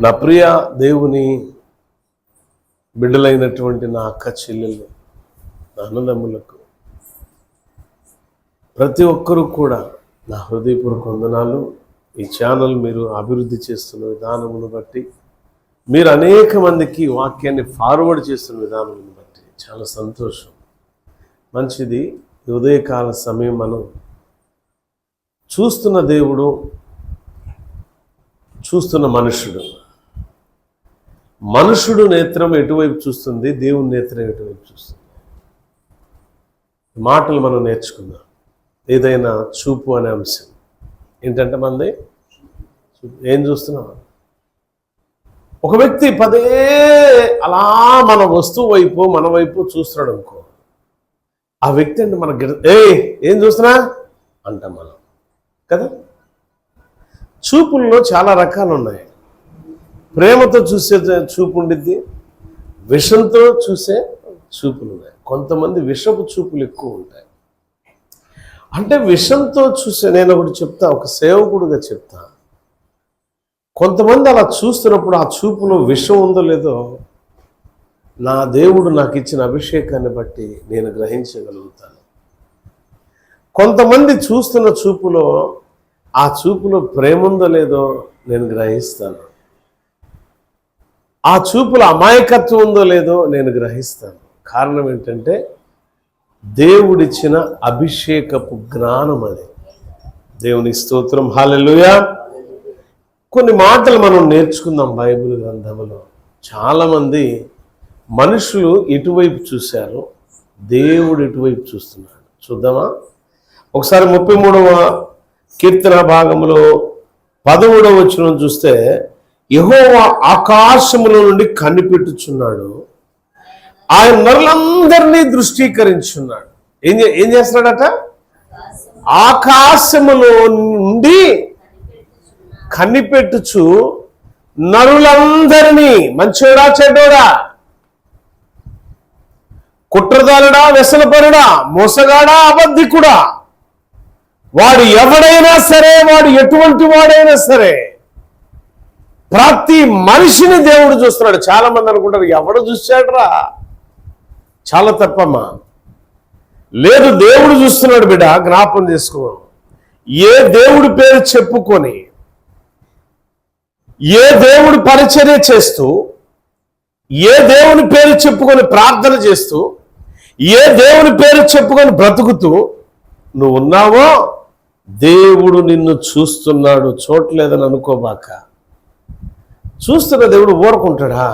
నా ప్రియ దేవుని బిడ్డలైనటువంటి నా అక్క చెల్లెలు, నా అన్నదమ్ములకు, ప్రతి ఒక్కరూ కూడా నా హృదయపూర్వక వందనాలు. ఈ ఛానల్ మీరు అభివృద్ధి చేస్తున్న విధానమును బట్టి, మీరు అనేక మందికి వాక్యాన్ని ఫార్వర్డ్ చేస్తున్న విధానమును బట్టి చాలా సంతోషం. మంచిది. ఉదయకాల సమయం మనం చూస్తున్న దేవుడు, చూస్తున్న మనుషుడు నేత్రం ఎటువైపు చూస్తుంది, దేవుని నేత్రం ఎటువైపు చూస్తుంది. మాటలు మనం నేర్చుకుందాం. ఏదైనా చూపు అనే అంశం ఏంటంటే మనది ఏం చూస్తున్నాం. ఒక వ్యక్తి పదే అలా మన వస్తువు వైపు, మన వైపు చూస్తున్నాడు అనుకో, ఆ వ్యక్తి అంటే మనకి ఏం చూస్తున్నా అంటాం మనం కదా. చూపుల్లో చాలా రకాలు ఉన్నాయి. ప్రేమతో చూసే చూపు ఉండిద్ది, విషంతో చూసే చూపులు ఉన్నాయి. కొంతమంది విషపు చూపులు ఎక్కువ ఉంటాయి. అంటే విషంతో చూసే, నేను ఒకటి చెప్తా, ఒక సేవకుడుగా చెప్తా, కొంతమంది అలా చూస్తున్నప్పుడు ఆ చూపులో విషం ఉందో లేదో నా దేవుడు నాకు ఇచ్చిన అభిషేకాన్ని బట్టి నేను గ్రహించగలుగుతాను. కొంతమంది చూస్తున్న చూపులో, ఆ చూపులో ప్రేమ ఉందో లేదో నేను గ్రహిస్తాను. ఆ చూపులో అమాయకత్వం ఉందో లేదో నేను గ్రహిస్తాను. కారణం ఏంటంటే దేవుడిచ్చిన అభిషేకపు జ్ఞానం అది. దేవుని స్తోత్రం, హల్లెలూయా. కొన్ని మాటలు మనం నేర్చుకుందాం బైబిల్ గ్రంథంలో. చాలామంది మనుషులు ఎటువైపు చూశారు, దేవుడు ఎటువైపు చూస్తున్నాడు. చూద్దామా ఒకసారి 33వ కీర్తన భాగంలో 13వ వచనం చూస్తే, యెహోవా ఆకాశముల నుండి కనిపెట్టుచున్నాడు, ఆయన నరులందరినీ దృష్టీకరించున్నాడు. ఏం చేస్తున్నాడట? ఆకాశములో నుండి కనిపెట్టుచు నరులందరినీ, మంచోడా చెడ్డోడా, కుట్రదారుడా వ్యసనపరుడా, మోసగాడా అబద్ధికుడా, వాడు ఎవడైనా సరే, వాడు ఎటువంటి వాడైనా సరే, ప్రతి మనిషిని దేవుడు చూస్తున్నాడు. చాలా మంది అనుకుంటారు ఎవడు చూశాడురా, చాలా తప్పమ్మా. లేదు, దేవుడు చూస్తున్నాడు బిడ్డ, జ్ఞాపం చేసుకో. ఏ దేవుడి పేరు చెప్పుకొని, ఏ దేవుడి పరిచర్య చేస్తూ, ఏ దేవుని పేరు చెప్పుకొని ప్రార్థన చేస్తూ, ఏ దేవుని పేరు చెప్పుకొని బ్రతుకుతూ నువ్వు ఉన్నావో దేవుడు నిన్ను చూస్తున్నాడు. చూడలేదని అనుకోబాక. చూస్తున్న దేవుడు ఊరుకుంటాడా?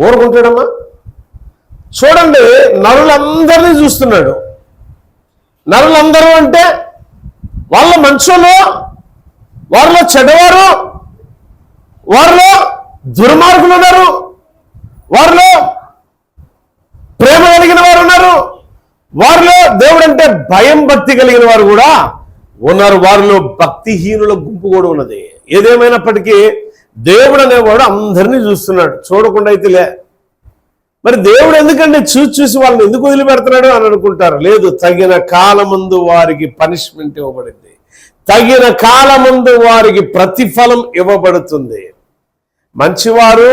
ఊరుకుంటాడమ్మా? చూడండి, నరులందరినీ చూస్తున్నాడు. నరులందరూ అంటే వాళ్ళ మంచోళ్ళు, వారిలో చెడ్డవారు, వారిలో దుర్మార్గులు ఉన్నారు, వారిలో ప్రేమ కలిగిన వారు ఉన్నారు, వారిలో దేవుడు అంటే భయం భక్తి కలిగిన వారు కూడా ఉన్నారు, వారిలో భక్తిహీనుల గుంపు కూడా ఉన్నది. ఏదేమైనప్పటికీ దేవుడు అనేవాడు అందరినీ చూస్తున్నాడు. చూడకుండా అయితే లే. మరి దేవుడు ఎందుకంటే చూసి వాళ్ళని ఎందుకు వదిలిపెడుతున్నాడు అని అనుకుంటారు. లేదు, తగిన కాలమందు వారికి పనిష్మెంట్ ఇవ్వబడింది, తగిన కాలమందు వారికి ప్రతిఫలం ఇవ్వబడుతుంది. మంచివారు,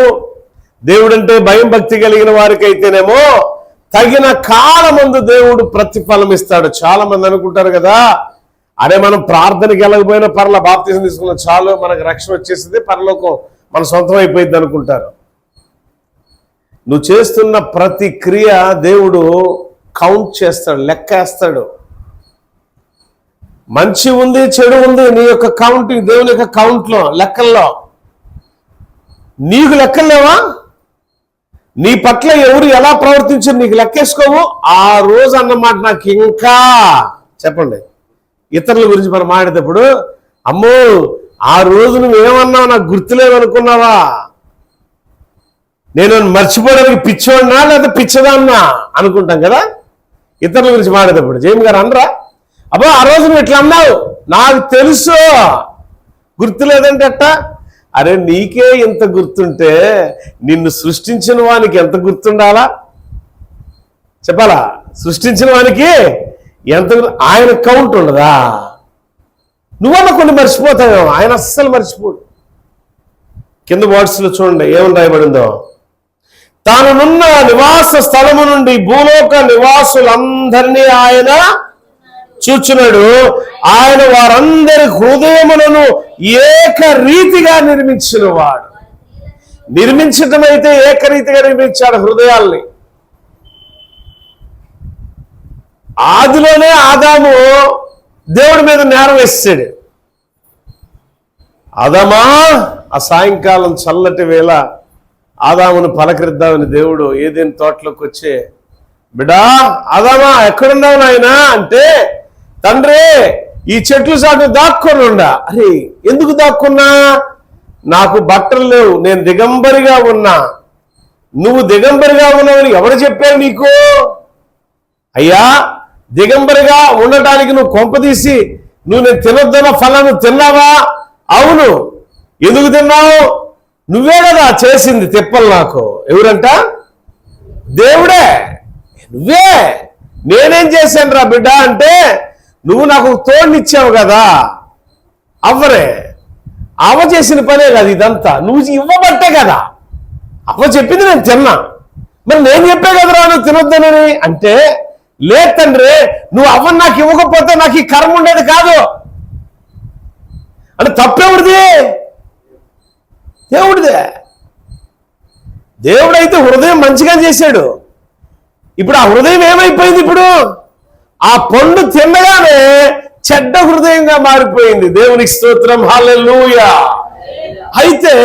దేవుడంటే భయం భక్తి కలిగిన వారికి అయితేనేమో తగిన కాలమందు దేవుడు ప్రతిఫలం ఇస్తాడు. చాలా మంది అనుకుంటారు కదా, అరే మనం ప్రార్థనకి వెళ్ళకపోయినా పర్ల, బాప్తిజం తీసుకున్న చాలు మనకు రక్షణ వచ్చేసింది, పరలోకం మన సొంతం అయిపోయింది అనుకుంటారు. నువ్వు చేస్తున్న ప్రతి క్రియ దేవుడు కౌంట్ చేస్తాడు, లెక్కేస్తాడు. మంచి ఉంది, చెడు ఉంది, నీ యొక్క కౌంటింగ్, దేవుని యొక్క కౌంట్లో, లెక్కల్లో నీకు లెక్కలేవా? నీ పట్ల ఎవరు ఎలా ప్రవర్తించారు నీకు లెక్కేసుకోవు. ఆ రోజు అన్నమాట నాకు ఇంకా చెప్పండి. ఇతరుల గురించి మనం మాట్లాడేటప్పుడు, అమ్మో ఆ రోజు నువ్వేమన్నావు నాకు గుర్తులేదనుకున్నావా, నేను మర్చిపోవడానికి పిచ్చోడినా లేదా పిచ్చదాన్నా అనుకుంటాం కదా ఇతరుల గురించి మాట్లాడేటప్పుడు. జయమ్ గారు అనరా, అబ్బో ఆ రోజు నువ్వు ఇట్లా అన్నావు నాకు తెలుసు, గుర్తులేదంటే అట్ట. అరే నీకే ఎంత గుర్తుంటే నిన్ను సృష్టించిన వానికి ఎంత గుర్తుండాలా చెప్పాలా? సృష్టించిన వానికి ఎంత, ఆయన కౌంట్ ఉండదా? నువ్వన్న కొన్ని మర్చిపోతావేమో, ఆయన అస్సలు మర్చిపోడు. కింద వర్డ్స్లో చూడండి ఏమని రాయబడిందో. తానున్న నివాస స్థలము నుండి భూలోక నివాసులందరినీ ఆయన చూచున్నాడు. ఆయన వారందరి హృదయములను ఏకరీతిగా నిర్మించిన వాడు. నిర్మించటం అయితే ఏకరీతిగా నిర్మించాడు హృదయాల్ని. ఆదిలోనే ఆదాము దేవుడి మీద నేరం వేసాడు. ఆదామా, ఆ సాయంకాలం చల్లటి వేళ ఆదామును పలకరిద్దామని దేవుడు ఏదైనా తోటలోకి వచ్చే, బిడా ఆదామా ఎక్కడున్నావు నాయనా అంటే, తండ్రి ఈ చెట్లు చాటు దాక్కొని ఉండా. అరే ఎందుకు దాక్కున్నా? నాకు బట్టలు లేవు, నేను దిగంబరిగా ఉన్నా. నువ్వు దిగంబరిగా ఉన్నావని ఎవరు చెప్పారు నీకు? అయ్యా, దిగంబరిగా ఉండటానికి నువ్వు కొంపదీసి నువ్వు నేను తినొద్దన్న ఫలాన్ని తిన్నావా? అవును. ఎందుకు తిన్నావు? నువ్వే కదా చేసింది తిప్పలు నాకు. ఎవరంట? దేవుడే. నువ్వే. నేనేం చేశాను రా బిడ్డ అంటే, నువ్వు నాకు తోడినిచ్చావు కదా. అవ్వరే, అవ్వ చేసిన పనే కదా ఇదంతా. నువ్వు ఇవ్వబట్టే కదా. అవ్వ చెప్పింది నేను తిన్నా, మరి నేను చెప్పే కదరా నువ్వు తినొద్దనని అంటే, లేదు తండ్రి, నువ్వు అవ్వని నాకు ఇవ్వకపోతే నాకు ఈ కర్మ ఉండేది కాదు అంటే తప్పెవడిది? దేవుడిదే. దేవుడైతే హృదయం మంచిగా చేశాడు. ఇప్పుడు ఆ హృదయం ఏమైపోయింది? ఇప్పుడు ఆ పండు తినగానే చెడ్డ హృదయంగా మారిపోయింది. దేవునికి స్తోత్రం, హల్లెలూయా. అయితే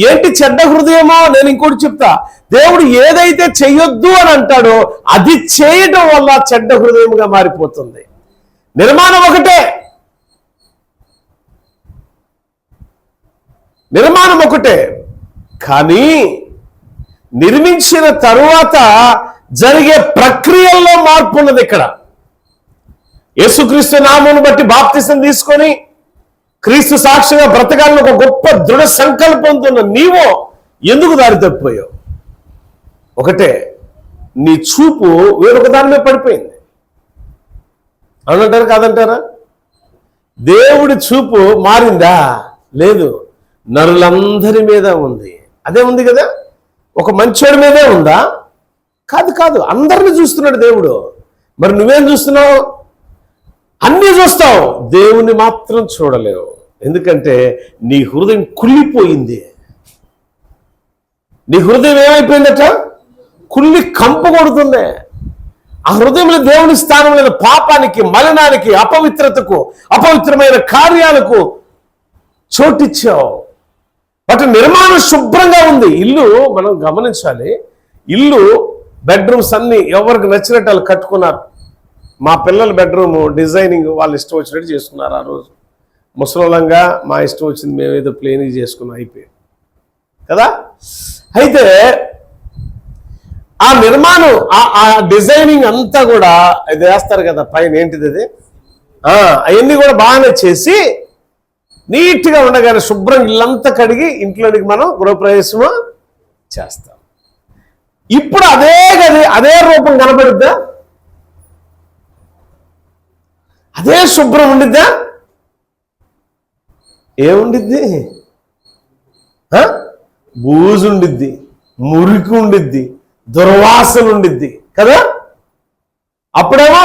ఏంటి చెడ్డ హృదయమో నేను ఇంకోటి చెప్తా. దేవుడు ఏదైతే చెయ్యొద్దు అని అంటాడో అది చేయడం వల్ల చెడ్డ హృదయముగా మారిపోతుంది. నిర్మాణం ఒకటే, నిర్మాణం ఒకటే, కానీ నిర్మించిన తరువాత జరిగే ప్రక్రియల్లో మార్పు ఉన్నది. ఇక్కడ యేసుక్రీస్తు నామమును బట్టి బాప్తిసం తీసుకొని క్రీస్తు సాక్షిగా బ్రతకాలని ఒక గొప్ప దృఢ సంకల్పంతో నీవు ఎందుకు దారి తప్పిపోయావు? ఒకటే, నీ చూపు వేరొక దాని మీద పడిపోయింది. అవునంటారా కాదంటారా? దేవుడి చూపు మారిందా? లేదు, నరులందరి మీద ఉంది. అదే ఉంది కదా. ఒక మంచోడి మీదే ఉందా? కాదు కాదు, అందరిని చూస్తున్నాడు దేవుడు. మరి నువ్వేం చూస్తున్నావు? అన్నీ చూస్తావు, దేవుని మాత్రం చూడలేవు. ఎందుకంటే నీ హృదయం కుళ్ళిపోయింది. నీ హృదయం ఏమైపోయిందట? కుళ్ళి కంపు కొడుతుంది. ఆ హృదయంలో దేవుని స్థానం లేదు. పాపానికి, మలినానికి, అపవిత్రతకు, అపవిత్రమైన కార్యాలకు చోటిచ్చావు. వాటి నిర్మాణం శుభ్రంగా ఉంది. ఇల్లు మనం గమనించాలి. ఇల్లు బెడ్రూమ్స్ అన్ని ఎవరికి నచ్చినట్టు వాళ్ళు కట్టుకున్నారు. మా పిల్లల బెడ్రూమ్ డిజైనింగ్ వాళ్ళు ఇష్టం వచ్చినట్టు చేసుకున్నారు. ఆ రోజు ముసలంగా మా ఇష్టం వచ్చింది, మేమేదో ప్లేనింగ్ చేసుకున్నాం, అయిపోయింది కదా. అయితే ఆ నిర్మాణం, ఆ డిజైనింగ్ అంతా కూడా ఇది వేస్తారు కదా పైన, ఏంటిది అది, అవన్నీ కూడా బాగానే చేసి నీట్గా ఉండగానే శుభ్రం ఇల్లంతా కడిగి ఇంట్లోనికి మనం గృహప్రవేశము చేస్తాం. ఇప్పుడు అదే గది అదే రూపం కనబడుద్దా? అదే శుభ్రం ఉండిద్దా? ఏముండిద్ది? బూజు ఉండిద్ది, మురికి ఉండిద్ది, దుర్వాసన ఉండిద్ది కదా. అప్పుడేమో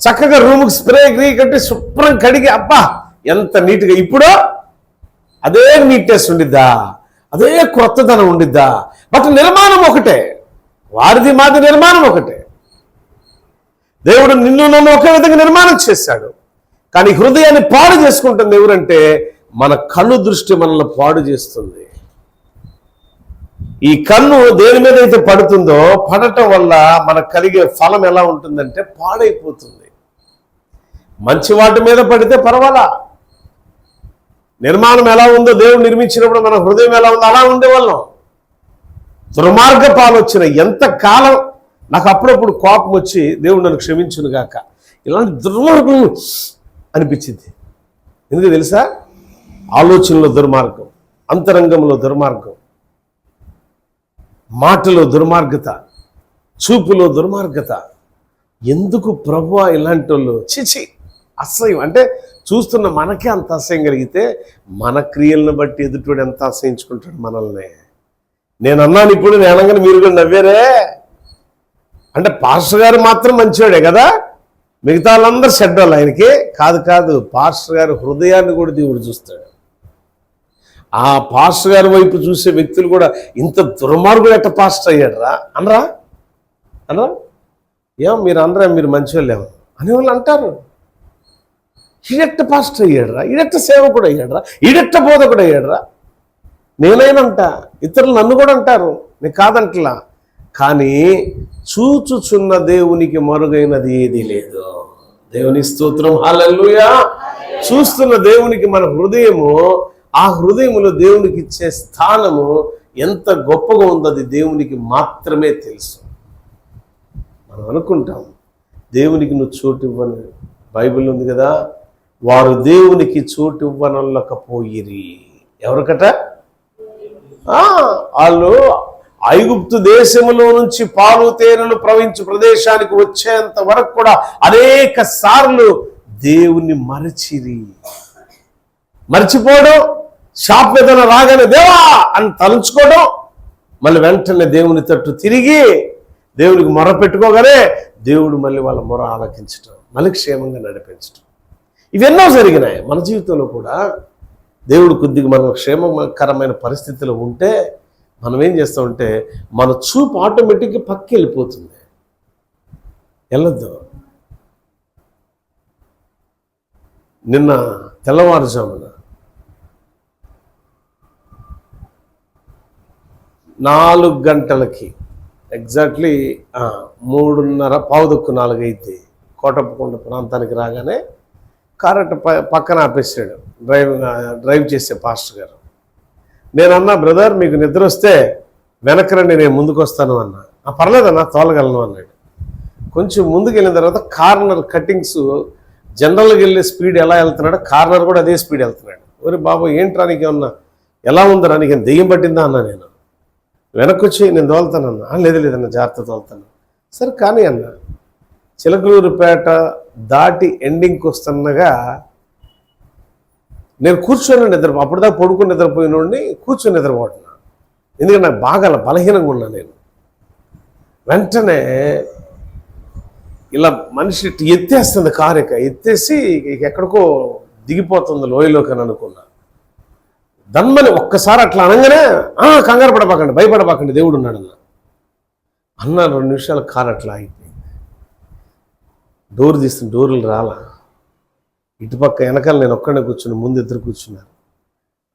చక్కగా రూముకి స్ప్రే గ్రీ కట్టి శుభ్రం కడిగి అబ్బా ఎంత నీట్గా. ఇప్పుడు అదే నీట్నెస్ ఉండిద్దా? అదే కొత్తదనం ఉండిద్దా? బట్ నిర్మాణం ఒకటే, వారిది మాది నిర్మాణం ఒకటే. దేవుడు నిన్ను నన్ను ఒకే విధంగా నిర్మాణం చేశాడు. కానీ హృదయాన్ని పాడు చేసుకుంటుంది ఎవరంటే మన కన్ను దృష్టి మనల్ని పాడు చేస్తుంది. ఈ కన్ను దేని మీద అయితే పడుతుందో పడటం వల్ల మనకు కలిగే ఫలం ఎలా ఉంటుందంటే పాడైపోతుంది. మంచి వాటి మీద పడితే పర్వాలా, నిర్మాణం ఎలా ఉందో దేవుడు నిర్మించినప్పుడు మన హృదయం ఎలా ఉందో అలా ఉండేవాళ్ళం. దుర్మార్గపు ఆలోచన ఎంత కాలం. నాకు అప్పుడప్పుడు కోపం వచ్చి దేవుడు నన్ను క్షమించును గాక, ఇలాంటి దుర్మార్గం అనిపించింది. ఎందుకు తెలుసా? ఆలోచనలో దుర్మార్గం, అంతరంగంలో దుర్మార్గం, మాటలో దుర్మార్గత, చూపులో దుర్మార్గత. ఎందుకు ప్రభువా ఇలాంటి వాళ్ళు? చిచి, అసహ్యం. అంటే చూస్తున్న మనకే అంత అసహ్యం కలిగితే మన క్రియలను బట్టి ఎదుటివాడు ఎంత అసహించుకుంటాడు మనల్ని. నేను అన్నాను ఇప్పుడు, నేను అనగానే మీరు కూడా నవ్వారే. అంటే పాస్టర్ గారు మాత్రం మంచివాడే కదా, మిగతా వాళ్ళందరూ చెడ్డోళ్ళు ఆయనకి? కాదు కాదు, పాస్టర్ గారి హృదయాన్ని కూడా దేవుడు చూస్తాడు. ఆ పాస్టర్ గారి వైపు చూసే వ్యక్తులు కూడా ఇంత దుర్మార్గుడు ఎట్ట పాస్టర్ అయ్యాడరా అనరా అనరా? ఏమో మీరు అనరా, మీరు మంచివాళ్ళు ఏమో అనేవాళ్ళు అంటారు. ఈడెట్ట పాస్టర్ అయ్యాడరా, ఈడెట్ట సేవకుడు అయ్యాడరా, ఈడెట్ట బోధకుడు అయ్యాడరా. నేనైనంట, ఇతరులు నన్ను కూడా అంటారు, నేను కాదంటలా. కానీ చూచుచున్న దేవునికి మరుగైనది ఏది లేదు. దేవుని స్తోత్రం, హల్లెలూయా. చూస్తున్న దేవునికి మన హృదయము, ఆ హృదయములో దేవునికి ఇచ్చే స్థానము ఎంత గొప్పగా ఉందో అది దేవునికి మాత్రమే తెలుసు. మనం అనుకుంటాం దేవునికి నువ్వు చోటు ఇవ్వను. బైబిల్ ఉంది కదా, వారు దేవునికి చోటు ఇవ్వనొల్లకపోయిరి. ఎవరికట? వాళ్ళు ఐగుప్తు దేశములో నుంచి పాలు తేనెలు ప్రవహించు ప్రదేశానికి వచ్చేంత వరకు కూడా అనేక సార్లు దేవుణ్ణి మర్చిపోవడం, షాప్ ఏదైనా రాగానే దేవా అని తలుచుకోవడం, మళ్ళీ వెంటనే దేవుని తట్టు తిరిగి దేవునికి మొర పెట్టుకోగానే దేవుడు మళ్ళీ వాళ్ళ మొర ఆలకించడం, మళ్ళీ క్షేమంగా నడిపించడం. ఇవెన్నో జరిగినాయి మన జీవితంలో కూడా. దేవుడు కొద్దిగా మన క్షేమకరమైన పరిస్థితిలో ఉంటే మనం ఏం చేస్తామంటే మన చూపు ఆటోమేటిక్గా పక్కకి వెళ్ళిపోతుంది. వెళ్ళొద్దు. నిన్న తెల్లవారుజామున 4 గంటలకి ఎగ్జాక్ట్లీ 3:30 4 అయితే కోటప్పకొండ ప్రాంతానికి రాగానే కారు అట్ట పక్కన ఆపేసాడు డ్రైవ్ చేసే పాస్టర్ గారు. నేను అన్నా, బ్రదర్ మీకు నిద్ర వస్తే వెనకరండి, నేను ముందుకు వస్తాను అన్నా. పర్లేదన్నా, తోలగలను అన్నాడు. కొంచెం ముందుకు వెళ్ళిన తర్వాత కార్నర్ కటింగ్స్ జనరల్గా వెళ్ళే స్పీడ్ ఎలా వెళ్తున్నాడో కార్నర్ కూడా అదే స్పీడ్ వెళ్తున్నాడు. ఒరే బాబు ఏంట్రా, నీకు ఏమన్నా ఎలా ఉందరా, నీకు దెయ్యం పట్టిందా అన్నా. నేను వెనక్కి వచ్చి నేను తోలుతానన్నా. లేదన్నా, జాగ్రత్త తోలుతాను. సరే కానీ అన్న, చిలకలూరుపేట దాటి ఎండింగ్కి వస్తున్నగా నేను కూర్చొని అప్పటిదాకా పడుకుని నిద్రపోయినోడిని కూర్చొని నిద్రపోతున్నా. ఎందుకంటే నాకు బాగా బలహీనంగా ఉన్నా నేను. వెంటనే ఇలా మనిషి ఎత్తేస్తుంది కారు, ఎత్తేసి ఎక్కడికో దిగిపోతుంది లోయలోకి అని అనుకున్నా. దమ్మని ఒక్కసారి అట్లా అనగానే కంగారు పడబాకండి, భయపడబాకండి, దేవుడు ఉన్నాడన్న అన్న. 2 నిమిషాలు కారు అట్లా అయిపోయింది. డోర్ తీస్తున్న డోర్లు రాలా. ఇటుపక్క వెనకాల నేను ఒక్కడే కూర్చుని, ముందు 2 కూర్చున్నారు.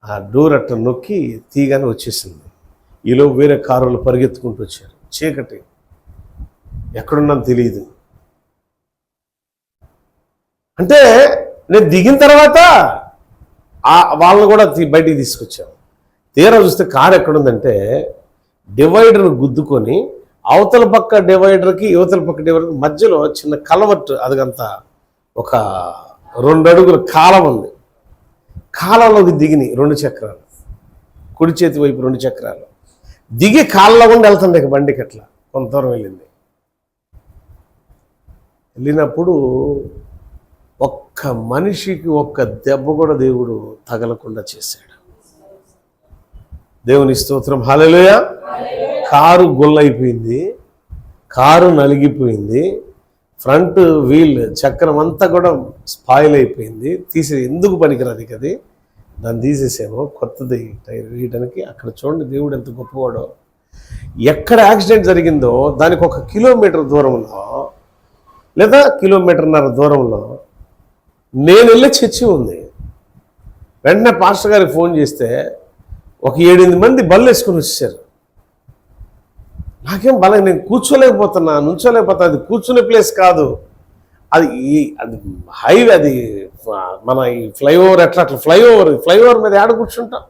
ఆ డోర్ అట్ట నొక్కి తీగానే వచ్చేసింది. ఈలో వేరే కారులు పరిగెత్తుకుంటూ వచ్చారు. చీకటి, ఎక్కడున్నాను తెలియదు. అంటే నేను దిగిన తర్వాత వాళ్ళని కూడా బయటికి తీసుకొచ్చాను. తీరా చూస్తే కారు ఎక్కడుందంటే డివైడర్ను గుద్దుకొని అవతల పక్క డివైడర్కి యువతల పక్క డివైడర్కి మధ్యలో చిన్న కలవట్టు, అదిగంతా ఒక 2 అడుగుల కాలం ఉంది. కాలంలోకి దిగిని 2 చక్రాలు, కుడి చేతి వైపు 2 చక్రాలు దిగి కాళ్ళలో కూడా వెళ్తుంది బండికి. అట్లా కొంత దూరం వెళ్ళినప్పుడు ఒక్క మనిషికి ఒక్క దెబ్బ కూడా దేవుడు తగలకుండా చేశాడు. దేవుని స్తోత్రం, హల్లెలూయా. కారు గుల్లైపోయింది, కారు నలిగిపోయింది, ఫ్రంట్ వీల్ చక్రం అంతా కూడా స్పాయిల్ అయిపోయింది. ఎందుకు పనికిరాదు అది, దాన్ని తీసేసాము, కొత్తది టైర్ వేయడానికి. అక్కడ చూడండి దేవుడు ఎంత గొప్పవాడో. ఎక్కడ యాక్సిడెంట్ జరిగిందో దానికి 1 కిలోమీటర్ దూరంలో లేదా 1.5 కిలోమీటర్ దూరంలో నేను వెళ్ళే చర్చి ఉంది. వెంటనే పాస్టర్ గారికి ఫోన్ చేస్తే ఒక 7-8 మంది బళ్ళు వేసుకొని వచ్చేసారు. నాకేం బలం, నేను కూర్చోలేకపోతున్నా, నుంచోలేకపోతున్నా. అది కూర్చునే ప్లేస్ కాదు, అది హైవే, అది మన ఈ ఫ్లైఓవర్. అట్లా ఫ్లైఓవర్ మీద ఏడ కూర్చుంటాం?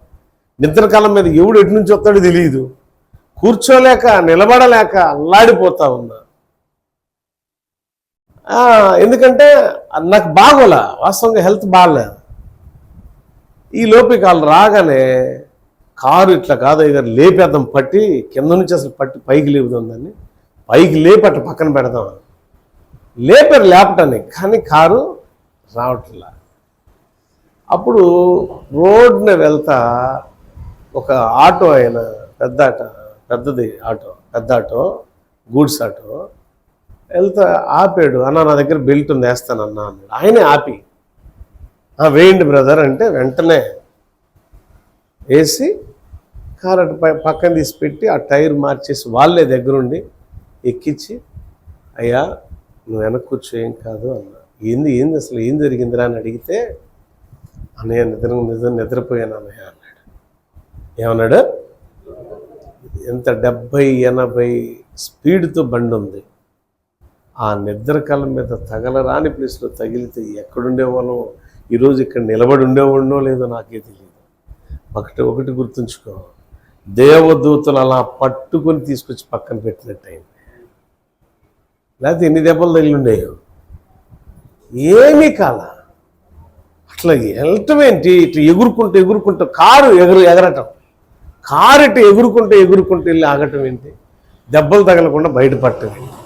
నిద్రకాలం మీద ఎవడు ఎటు నుంచి వస్తాడో తెలియదు. కూర్చోలేక నిలబడలేక అల్లాడిపోతా ఉన్నా. ఎందుకంటే నాకు బాగోలా, వాస్తవంగా హెల్త్ బాగాలేదు. ఈ లోపలికి వాళ్ళు రాగానే కారు ఇట్లా కాదయ్య గారు లేపేద్దాం, పట్టి కింద నుంచి అసలు పట్టి పైకి లేపుదాం, దాన్ని పైకి లేపి అట్లా పక్కన పెడదాం. లేపారు లేపటానికి, కానీ కారు రావట్లా. అప్పుడు రోడ్డున వెళ్తా ఒక ఆటో, ఆయన పెద్ద ఆటో గూడ్స్ ఆటో వెళ్తా ఆపాడు. అన్న నా దగ్గర బెల్ట్ ఉంది వేస్తానన్నా అన్నాడు. ఆయనే ఆపి వేయండి బ్రదర్ అంటే వెంటనే వేసి కారు అటు పక్కన తీసి పెట్టి ఆ టైర్ మార్చేసి వాళ్ళే దగ్గరుండి ఎక్కించి, అయ్యా నువ్వు వెనక్కి కూర్చో ఏం కాదు అన్న. ఏంది అసలు ఏం జరిగిందిరా అని అడిగితే, అన్నయ్య నిద్రపోయాను అన్నయ్య అన్నాడు. ఏమన్నాడు? ఎంత 70-80 స్పీడ్తో బండి ఉంది. ఆ నిద్రకాలం మీద తగలరాని ప్లేస్లో తగిలితే ఎక్కడుండేవాళ్ళో, ఈరోజు ఇక్కడ నిలబడి ఉండేవాడినో లేదో నాకే తెలియదు. ఒకటి గుర్తుంచుకో, దేవదూతలు అలా పట్టుకొని తీసుకొచ్చి పక్కన పెట్టినట్టు అయింది. లేకపోతే ఎన్ని దెబ్బలు తగిలి ఉండేయో ఏమీ కాల. అట్లా వెళ్ళటమేంటి, ఇటు ఎగురుకుంటూ కారు ఎగరటం, కారు ఇటు ఎగురుకుంటూ వెళ్ళి ఆగటం ఏంటి, దెబ్బలు తగలకుండా బయటపడటం ఏంటి.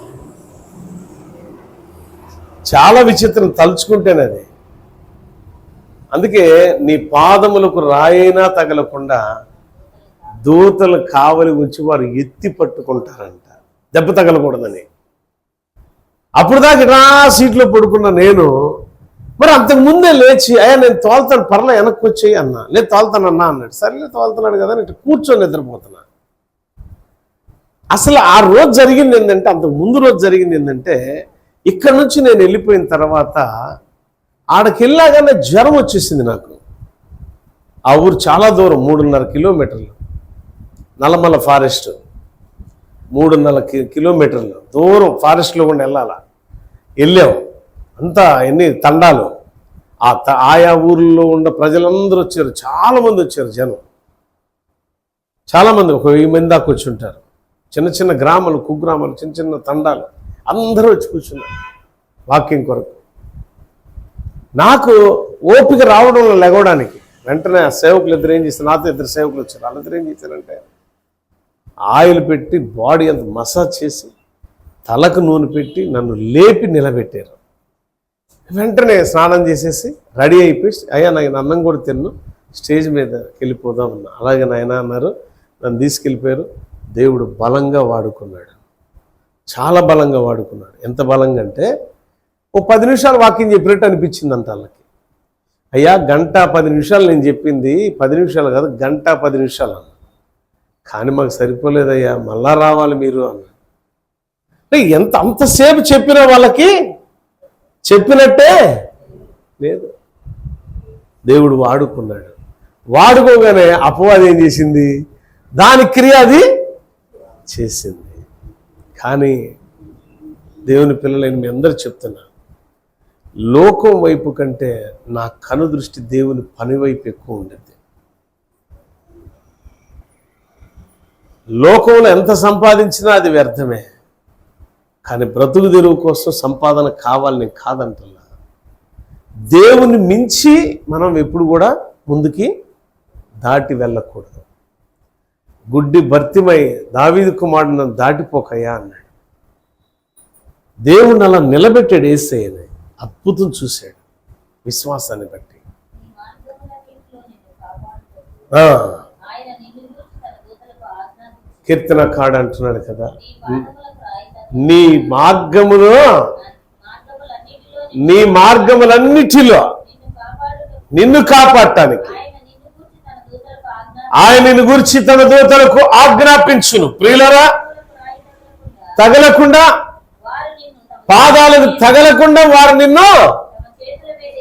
చాలా విచిత్రం తలుచుకుంటేనది. అందుకే నీ పాదములకు రాయినా తగలకుండా దూతలు కావలి ఉంచి వారు ఎత్తి పట్టుకుంటారంట, దెబ్బ తగలకూడదని. అప్పుడు దాకా నా సీట్లో పడుకున్న నేను మరి అంతకు ముందే లేచి, అయ్యా నేను తోలుతాను పర్లే వెనక్కి వచ్చేయి అన్నా. లేదు తోలుతానన్నా అన్నాడు. సరేలే తోలుతున్నాడు కదా ఇటు కూర్చొని నిద్రపోతున్నా. అసలు ఆ రోజు జరిగింది ఏంటంటే, అంతకు ముందు రోజు జరిగింది ఏంటంటే, ఇక్కడ నుంచి నేను వెళ్ళిపోయిన తర్వాత ఆడకి వెళ్ళాగానే జ్వరం వచ్చేసింది నాకు. ఆ ఊరు చాలా దూరం, 3.5 కిలోమీటర్లు. నల్లమల్ల ఫారెస్ట్ 3.5 కిలోమీటర్లు దూరం ఫారెస్ట్లో కూడా వెళ్ళాం. అంతా ఎన్ని తండాలు. ఆయా ఊర్లో ఉన్న ప్రజలందరూ వచ్చారు, చాలామంది వచ్చారు జనం, చాలామంది, ఒక 1000 మంది దాకా వచ్చి ఉంటారు. చిన్న గ్రామాలు, కుగ్రామాలు, చిన్న తండాలు, అందరూ వచ్చి కూర్చున్నారు వాకింగ్ కొరకు. నాకు ఓపిక రావడంలో లెగవడానికి వెంటనే ఆ సేవకులు ఇద్దరు ఏం చేస్తారు, నాతో 2 సేవకులు వచ్చారు. వాళ్ళిద్దరు ఏం చేశారంటే ఆయిల్ పెట్టి బాడీ అంత మసాజ్ చేసి తలకు నూనె పెట్టి నన్ను లేపి నిలబెట్టారు. వెంటనే స్నానం చేసేసి రెడీ అయిపోయి, అయ్యా నాకు అన్నం కూడా తిన్ను, స్టేజ్ మీద వెళ్ళిపోదాం అన్నా. అలాగే నాయన అన్నారు. నన్ను తీసుకెళ్ళిపోయారు. దేవుడు బలంగా వాడుకున్నాడు, చాలా బలంగా వాడుకున్నాడు. ఎంత బలంగా అంటే, ఓ 10 నిమిషాలు వాకింగ్ చెప్పినట్టు అనిపించిందంట వాళ్ళకి. అయ్యా 1:10 నిమిషాలు నేను చెప్పింది, 10 నిమిషాలు కాదు 1:10 నిమిషాలు అన్న. కానీ మాకు సరిపోలేదయ్యా, మళ్ళా రావాలి మీరు అన్న. అంతసేపు చెప్పిన వాళ్ళకి చెప్పినట్టే లేదు. దేవుడు వాడుకున్నాడు. వాడుకోగానే అపవాది ఏం చేసింది, దాని క్రియ అది చేసింది. కానీ దేవుని పిల్లలైన మీ అందరూ చెప్తున్నా, లోకం వైపు కంటే నా కనుదృష్టి దేవుని పని వైపు ఎక్కువ ఉండేది. లోకంలో ఎంత సంపాదించినా అది వ్యర్థమే. కానీ బ్రతుకు తెరువు కోసం సంపాదన కావాలని కాదంటున్నా. దేవుని మించి మనం ఎప్పుడు కూడా ముందుకి దాటి వెళ్ళకూడదు. గుడ్డి భర్తిమై దావీదు కుమారుడును దాటిపోకయ్యా అన్నాడు. దేవుణ్ణి అలా నిలబెట్టాడు యేసయ్యని. అద్భుతం చూశాడు విశ్వాసాన్ని బట్టి. కీర్తనకాడు అంటున్నాడు కదా, నీ మార్గములన్నిటిలో నిన్ను కాపాడటానికి ఆయన నిన్ను గురించి తన దూతలకు ఆజ్ఞాపించును. ప్రియులరా, తగలకుండా, పాదాలకు తగలకుండా వారు నిన్ను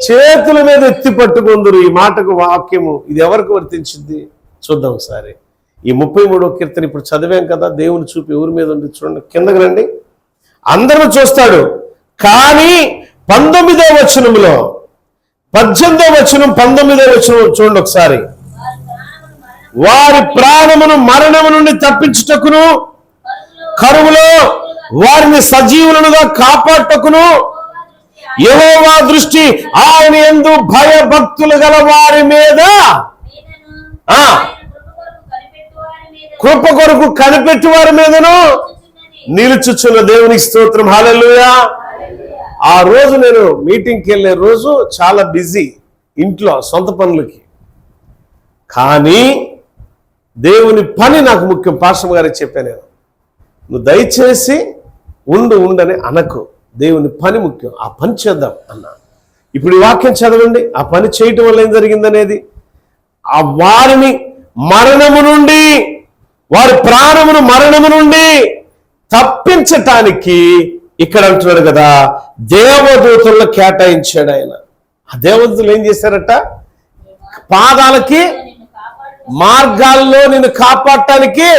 చేతుల మీద ఎత్తి పట్టుకుందరు. ఈ మాటకు వాక్యము ఇది ఎవరికి వర్తించింది చూద్దాం ఒకసారి. ఈ 33వ కీర్తన ఇప్పుడు చదివాం కదా. దేవుని చూపు ఎవరి మీద ఉంది చూడండి, కిందకి రండి, అందరూ చూస్తాడు. కానీ 19వ వచనంలో, 18వ వచనం 19వ వచనం చూడండి ఒకసారి. వారి ప్రాణమును మరణము నుండి తప్పించుటకును, కరువులో వారిని సజీవులుగా కాపాడుటకును యెహోవా దృష్టి ఆయన యందు భయభక్తులు గల వారి మీద, కృప కొరకు కనిపెట్టి వారి మీదను నిలుచుచున్న దేవునికి స్తోత్రం. హల్లెలూయా. ఆ రోజు నేను మీటింగ్కి వెళ్ళే రోజు చాలా బిజీ ఇంట్లో సొంత పనులకి. కానీ దేవుని పని నాకు ముఖ్యం. పాస్టర్ గారికి చెప్పాను నేను, నువ్వు దయచేసి ఉండని అనకు, దేవుని పని ముఖ్యం, ఆ పని చేద్దాం అన్నా. ఇప్పుడు ఈ వాక్యం చదవండి, ఆ పని చేయటం వల్ల ఏం జరిగిందనేది. ఆ వారిని మరణము నుండి, వారి ప్రాణమును మరణము నుండి తప్పించటానికి ఇక్కడ అంటున్నాడు కదా, దేవదూతలను కేటాయించాడు ఆయన. ఆ దేవదూతలు ఏం చేశారట? పాదాలకి మార్గాల్లో నిన్ను కాపాడటానికి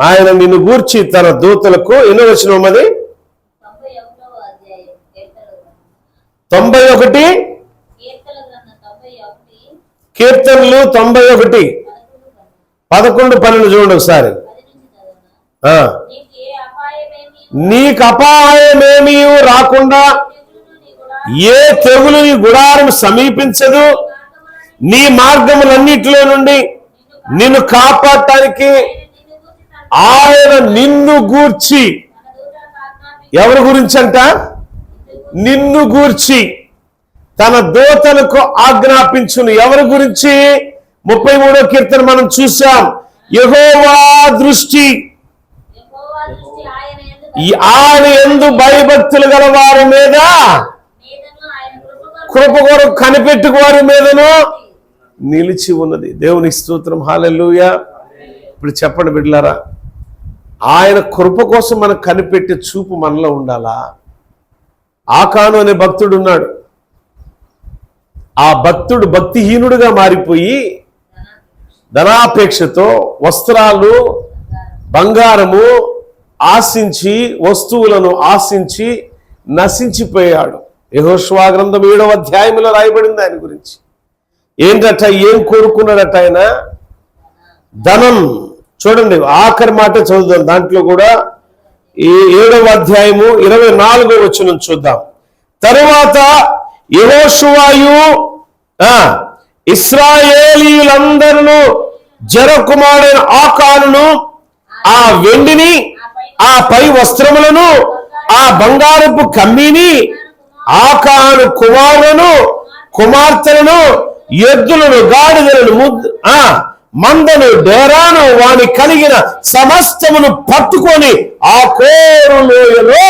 ఆయన నిన్ను గూర్చి తన దూతలకు ఎన్నో వచనం అది 91 కీర్తనలు 91 11 12 చూడండి ఒకసారి. నీకు అపాయమేమీ రాకుండా, ఏ తెగులు నీ గుడారం సమీపించదు, నీ మార్గములన్నిటిలో నుండి నిన్ను కాపాడటానికి ఆయన నిన్ను గూర్చి, ఎవరి గురించి అంట? నిన్ను గూర్చి తన దూతలకు ఆజ్ఞాపించును. ఎవరి గురించి? 33వ కీర్తన మనం చూసాం. యెహోవా దృష్టి ఆయన యందు భయభక్తులు గల వారి మీద, కృప కొరకు కనిపెట్టుకు వారి మీదను నిలిచి ఉన్నది. దేవునికి స్తోత్రం, హల్లెలూయా. ఇప్పుడు చెప్పండి బిడ్డలారా, ఆయన కృప కోసం మనం కనిపెట్టే చూపు మనలో ఉండాలా? ఆకాను అనే భక్తుడు ఉన్నాడు. ఆ భక్తుడు భక్తిహీనుడుగా మారిపోయి ధనాపేక్షతో వస్త్రాలు, బంగారము ఆశించి, వస్తువులను ఆశించి నశించిపోయాడు. యెహోషువ గ్రంథం 7వ అధ్యాయంలో రాయబడింది ఆయన గురించి. ఏంటట? ఏం కోరుకున్నాడట ఆయన? ధనం. చూడండి, ఆఖరి మాట చదువుదాం. దాంట్లో కూడా ఈ 7వ అధ్యాయము 24వ వచనం చూద్దాం. తరువాత యెహోషువయు ఇశ్రాయేలీయులందరూ జర కుమారుడైన ఆకానును, ఆ వెండిని, ఆ పై వస్త్రములను, ఆ బంగారపు కమ్మీని, ఆకాను కుమారులను, కుమార్తెలను, ఎద్దులను, గాడిదలను, మందను, డేరాను, వాని కలిగిన సమస్తమును పట్టుకొని ఆ కోరు లోయలో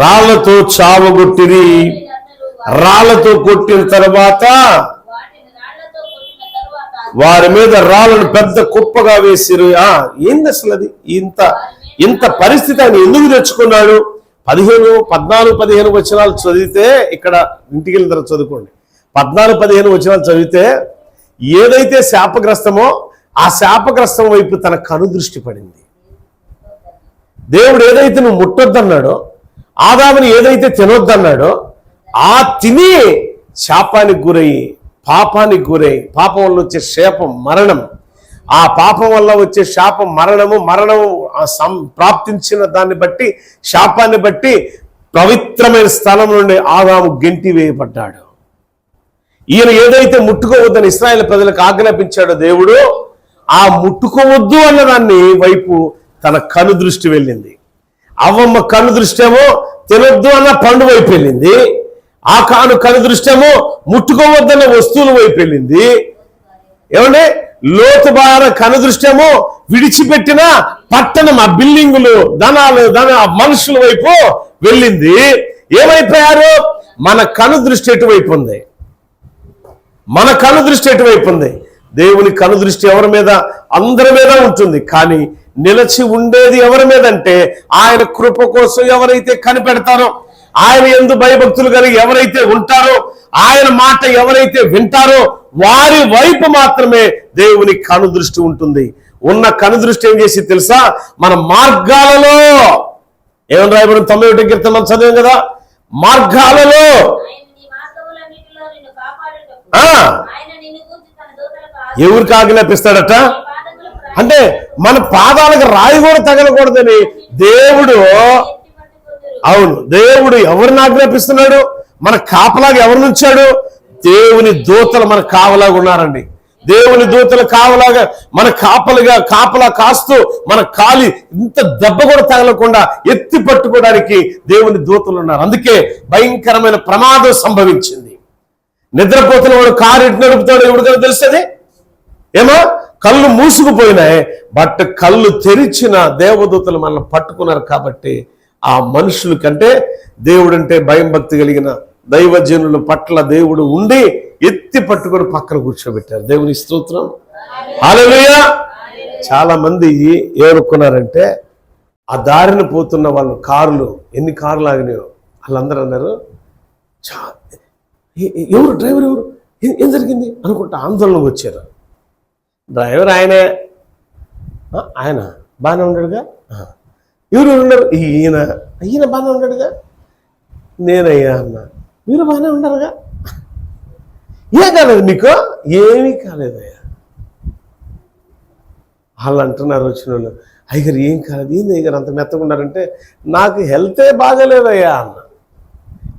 రాళ్లతో చావగొట్టిరి. రాళ్లతో కొట్టిన తర్వాత వారి మీద రాళ్లను పెద్ద కుప్పగా వేసిరు. ఏంది అసలు అది? ఇంత పరిస్థితి ఆయన ఎందుకు తెచ్చుకున్నాడు? 14-15 వచనాలు చదివితే, ఇక్కడ ఇంటికి వెళ్ళిన తర్వాత చదువుకోండి, 14-15 వచనాలు చదివితే ఏదైతే శాపగ్రస్తమో ఆ శాపగ్రస్తం వైపు తన కనుదృష్టి పడింది. దేవుడు ఏదైతే నువ్వు ముట్టొద్దన్నాడో, ఆదాముని ఏదైతే తినొద్దన్నాడో, ఆ తిని శాపానికి గురయ్యి, పాపానికి గురై, పాపం వల్ల వచ్చే శాపం మరణం, ఆ పాపం వల్ల వచ్చే శాపం మరణము ప్రాప్తించిన దాన్ని బట్టి, శాపాన్ని బట్టి పవిత్రమైన స్థలం నుండి ఆదాము గెంటి వేయబడ్డాడు. ఈయన ఏదైతే ముట్టుకోవద్దని ఇశ్రాయేలు ప్రజలకు ఆజ్ఞాపించాడో దేవుడు, ఆ ముట్టుకోవద్దు అన్న దాన్ని వైపు తన కను దృష్టి వెళ్ళింది. అవ్వమ్మ కను దృష్టి ఏమో తినొద్దు అన్న పండు వైపు వెళ్ళింది. ఆ కను దృష్టి ఏమో ముట్టుకోవద్దన్న వస్తువుల వైపు వెళ్ళింది. ఏమంటే లోతు బార కను దృష్టి ఏమో విడిచిపెట్టిన పట్టణం, ఆ బిల్డింగులు, ధనాలు, మనుషుల వైపు వెళ్ళింది. ఏమైపోయారు? మన కను దృష్టి ఎటువైపు ఉంది? మన కను దృష్టి ఎటువైపు ఉంది? దేవుని కను దృష్టి ఎవరి మీద? అందరి మీద ఉంటుంది. కానీ నిలిచి ఉండేది ఎవరి మీద అంటే, ఆయన కృప కోసం ఎవరైతే కనిపెడతారో, ఆయన యందు భయభక్తులు కలిగి ఎవరైతే ఉంటారో, ఆయన మాట ఎవరైతే వింటారో వారి వైపు మాత్రమే దేవుని కను దృష్టి ఉంటుంది. ఉన్న కను దృష్టి ఏం చేసి తెలుసా? మన మార్గాలలో, ఏమని రాయబడి 91 కీర్తన మనం చదివాం కదా, మార్గాలలో ఎవరికి ఆజ్ఞాపిస్తాడట? అంటే మన పాదాలకు రాయి కూడా తగలకూడదని దేవుడు, అవును, దేవుడు ఎవరిని ఆజ్ఞాపిస్తున్నాడు? మన కాపలాగా ఎవరిని ఉంచాడు? దేవుని దూతలు మన కావలాగా ఉన్నారండి. దేవుని దూతలు కావలాగా మన కాపలా కాస్తూ మన కాలి ఇంత దెబ్బ కూడా తగలకుండా ఎత్తి పట్టుకోవడానికి దేవుని దూతలు ఉన్నారు. అందుకే భయంకరమైన ప్రమాదం సంభవించింది. నిద్రపోతున్న వాడు కారు ఎటు నడుపుతాడు ఎవరికైనా తెలుస్తుంది? ఏమో కళ్ళు మూసుకుపోయినాయి, బట్ కళ్ళు తెరిచిన దేవదూతలు మనల్ని పట్టుకున్నారు. కాబట్టి ఆ మనుషుల కంటే దేవుడంటే భయం భక్తి కలిగిన దైవజనుల పట్ల దేవుడు ఉండి ఎత్తి పట్టుకొని పక్కన కూర్చోబెట్టారు. దేవుని స్తోత్రం, హల్లెలూయా. చాలా మంది ఏమనుకున్నారంటే ఆ దారిన పోతున్న వాళ్ళు కారులు, ఎన్ని కార్లు ఆగినాయో వాళ్ళందరూ అన్నారు, ఎవరు డ్రైవర్, ఎవరు, ఏం జరిగింది అనుకుంటా ఆందోళనకు వచ్చారు. డ్రైవర్ ఆయన బాగానే ఉన్నాడుగా. ఎవరు ఉన్నారు? ఈయన బాగానే ఉన్నాడుగా. నేనయ్యా అన్నా, మీరు బాగానే ఉన్నారుగా. ఏం కాలేదు మీకు? ఏమీ కాలేదయ్యా. వాళ్ళు అంటున్నారు వచ్చిన వాళ్ళు, అయ్యగారు ఏం కాలేదు. ఏంది అయ్యగారు అంత మెత్తగున్నారంటే, నాకు హెల్తే బాగాలేదయ్యా అన్న.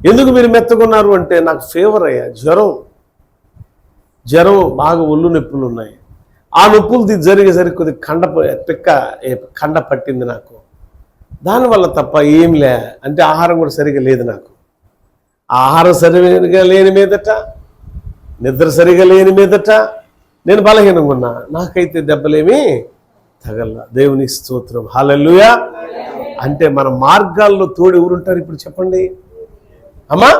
ఎందుకు మీరు మెత్తగున్నారు అంటే, నాకు ఫీవర్ అయ్యా, జ్వరం బాగా ఒళ్ళు నొప్పులు ఉన్నాయి. ఆ నొప్పులు జరిగేసరికి కొద్దిగా కండ పట్టింది నాకు. దానివల్ల తప్ప ఏం లే అంటే ఆహారం కూడా సరిగా లేదు నాకు. ఆహారం సరిగా లేని మీదట, నిద్ర సరిగా లేని మీదట నేను బలహీనంగా ఉన్నా. నాకైతే దెబ్బలేమీ తగల. దేవుని స్తోత్రం, హల్లెలూయా. అంటే మన మార్గాల్లో తోడు ఎవరుంటారు ఇప్పుడు చెప్పండి అమ్మా?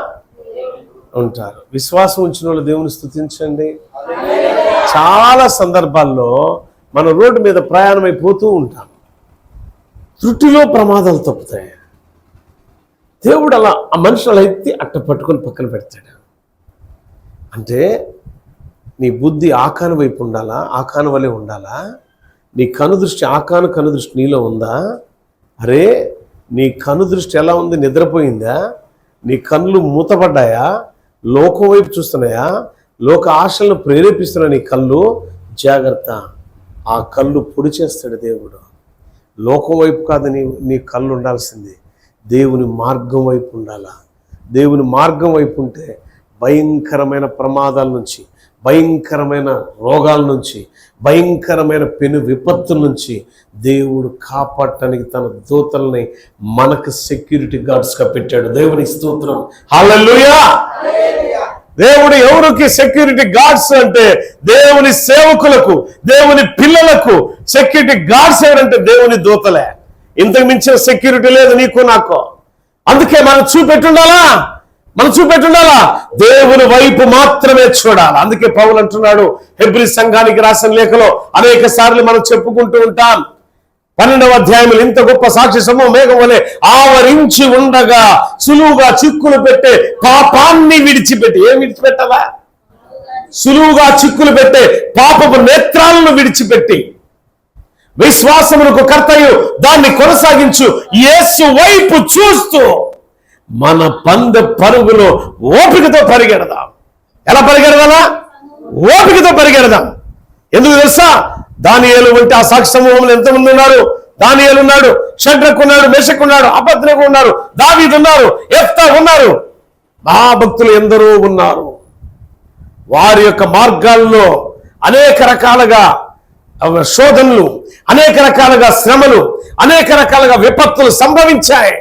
ఉంటారు. విశ్వాసం ఉంచిన వాళ్ళు దేవుని స్తుతించండి. చాలా సందర్భాల్లో మన రోడ్డు మీద ప్రయాణమైపోతూ ఉంటాం, త్రుటిలో ప్రమాదాలు తప్పుతాయి. దేవుడు అలా ఆ మనుషులు అలా ఎత్తి అట్ట పట్టుకొని పక్కన పెడతాడు. అంటే నీ బుద్ధి ఆకాను వైపు ఉండాలా, ఆకాను వలె ఉండాలా? నీ కనుదృష్టి ఆకాను కనుదృష్టి నీలో ఉందా? అరే నీ కనుదృష్టి ఎలా ఉంది? నిద్రపోయిందా? నీ కళ్ళు మూతపడ్డాయా? లోకం వైపు చూస్తున్నాయా? లోక ఆశలను ప్రేరేపిస్తున్నా నీ కళ్ళు? జాగ్రత్త, ఆ కళ్ళు పొడి చేస్తాడు దేవుడు. లోకం వైపు కాదు నీ కళ్ళు ఉండాల్సింది, దేవుని మార్గం వైపు ఉండాలా. దేవుని మార్గం వైపు ఉంటే భయంకరమైన ప్రమాదాల నుంచి, భయంకరమైన రోగాల నుంచి, భయంకరమైన పెను విపత్తుల నుంచి దేవుడు కాపాడటానికి తన దూతల్ని మనకు సెక్యూరిటీ గార్డ్స్గా పెట్టాడు. దేవుని స్తోత్రం, హల్లెలూయా. దేవుడు ఎవరికి సెక్యూరిటీ గార్డ్స్ అంటే దేవుని సేవకులకు, దేవుని పిల్లలకు సెక్యూరిటీ గార్డ్స్ ఎవరంటే దేవుని దూతలే. ఇంతకు మించిన సెక్యూరిటీ లేదు నీకు నాకు. అందుకే మనం చూపెట్టుండాలా దేవుని వైపు మాత్రమే చూడాలి. అందుకే పౌలు అంటున్నాడు హెబ్రీ సంఘానికి రాసిన లేఖలో అనేక సార్లు మనం చెప్పుకుంటూ ఉంటాం, 12వ అధ్యాయంలో, ఇంత గొప్ప సాక్షి సమూహం మేఘం వలె ఆవరించి ఉండగా సులువుగా చిక్కులు పెట్టే పాపాన్ని విడిచిపెట్టి, ఏం విడిచిపెట్టాలా? సులువుగా చిక్కులు పెట్టే పాపపు నేత్రాలను విడిచిపెట్టి విశ్వాసమునకు కర్తయు దాన్ని కొనసాగించు యేసు వైపు చూస్తూ మన పరుగులో ఓపికతో పరిగెడదాం. ఎలా పరిగెడదామా? ఓపికతో పరిగెడదాం. ఎందుకు తెలుసా? దానియేలు వంటి ఆ సాక్షి సమూహంలో ఎంతమంది ఉన్నారు? దానియేలు ఉన్నాడు, షడ్రకు ఉన్నాడు, మెషకు ఉన్నాడు, అబద్నేగో ఉన్నారు, దావీదు ఉన్నారు, యెఫ్తా ఉన్నారు, మహాభక్తులు ఎందరో ఉన్నారు. వారి యొక్క మార్గాల్లో అనేక రకాలుగా శోధనలు, అనేక రకాలుగా శ్రమలు, అనేక రకాలుగా విపత్తులు సంభవించాయి.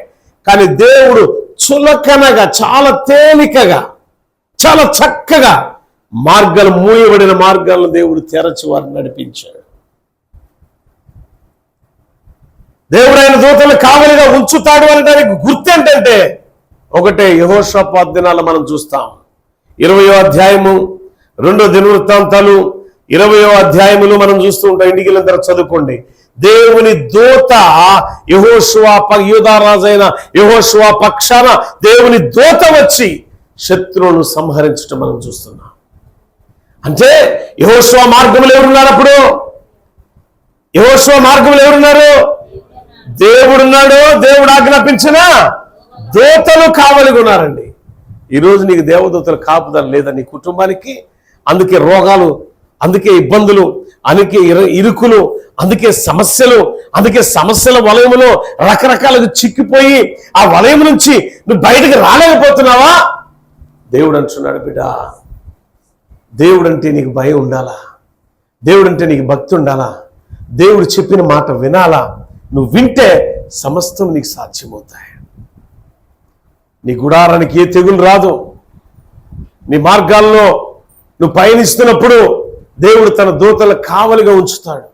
కానీ దేవుడు చులకనగా, చాలా తేలికగా, చాలా చక్కగా మార్గాలు, మూయబడిన మార్గాలను దేవుడు తెరచి వారిని నడిపించాడు. దేవుడు ఆయన దూతలు కావలిగా ఉంచుతాడు అనడానికి గుర్తు ఏంటంటే ఒకటే, యెహోషాపాతు దినాల్లో మనం చూస్తాం. 20వ అధ్యాయము 2వ దినవృత్తాంతాలు 20వ అధ్యాయములు మనం చూస్తూ ఉంటాం. ఇంటికి వెళ్ళిన తర్వాత చదువుకోండి. దేవుని దూత యూదారాజైన యెహోషువ పక్షాన దేవుని దూత వచ్చి శత్రువును సంహరించడం మనం చూస్తున్నాం. అంటే యెహోషువ మార్గంలో ఎవరున్నారు? అప్పుడు యెహోషువ మార్గంలో ఎవరున్నారు? దేవుడున్నాడు. దేవుడు ఆజ్ఞాపించిన దూతలు కావలిగా ఉన్నారండి. ఈరోజు నీకు దేవదూతలు కాపుదల లేదా నీ కుటుంబానికి? అందుకే రోగాలు, అందుకే ఇబ్బందులు, అందుకే ఇరుకులు, అందుకే సమస్యల వలయములో రకరకాలుగా చిక్కిపోయి ఆ వలయం నుంచి నువ్వు బయటకు రాలేకపోతున్నావా? దేవుడు అంటున్నాడు, బిడ్డ దేవుడంటే నీకు భయం ఉండాలా, దేవుడంటే నీకు భక్తి ఉండాలా, దేవుడు చెప్పిన మాట వినాలా. నువ్వు వింటే సమస్తం నీకు సాధ్యమవుతాయి. నీ గుడారానికి ఏ తెగులు రాదు. నీ మార్గాల్లో నువ్వు పయనిస్తున్నప్పుడు దేవుడు తన దూతల కావలిగా ఉంచుతాడు.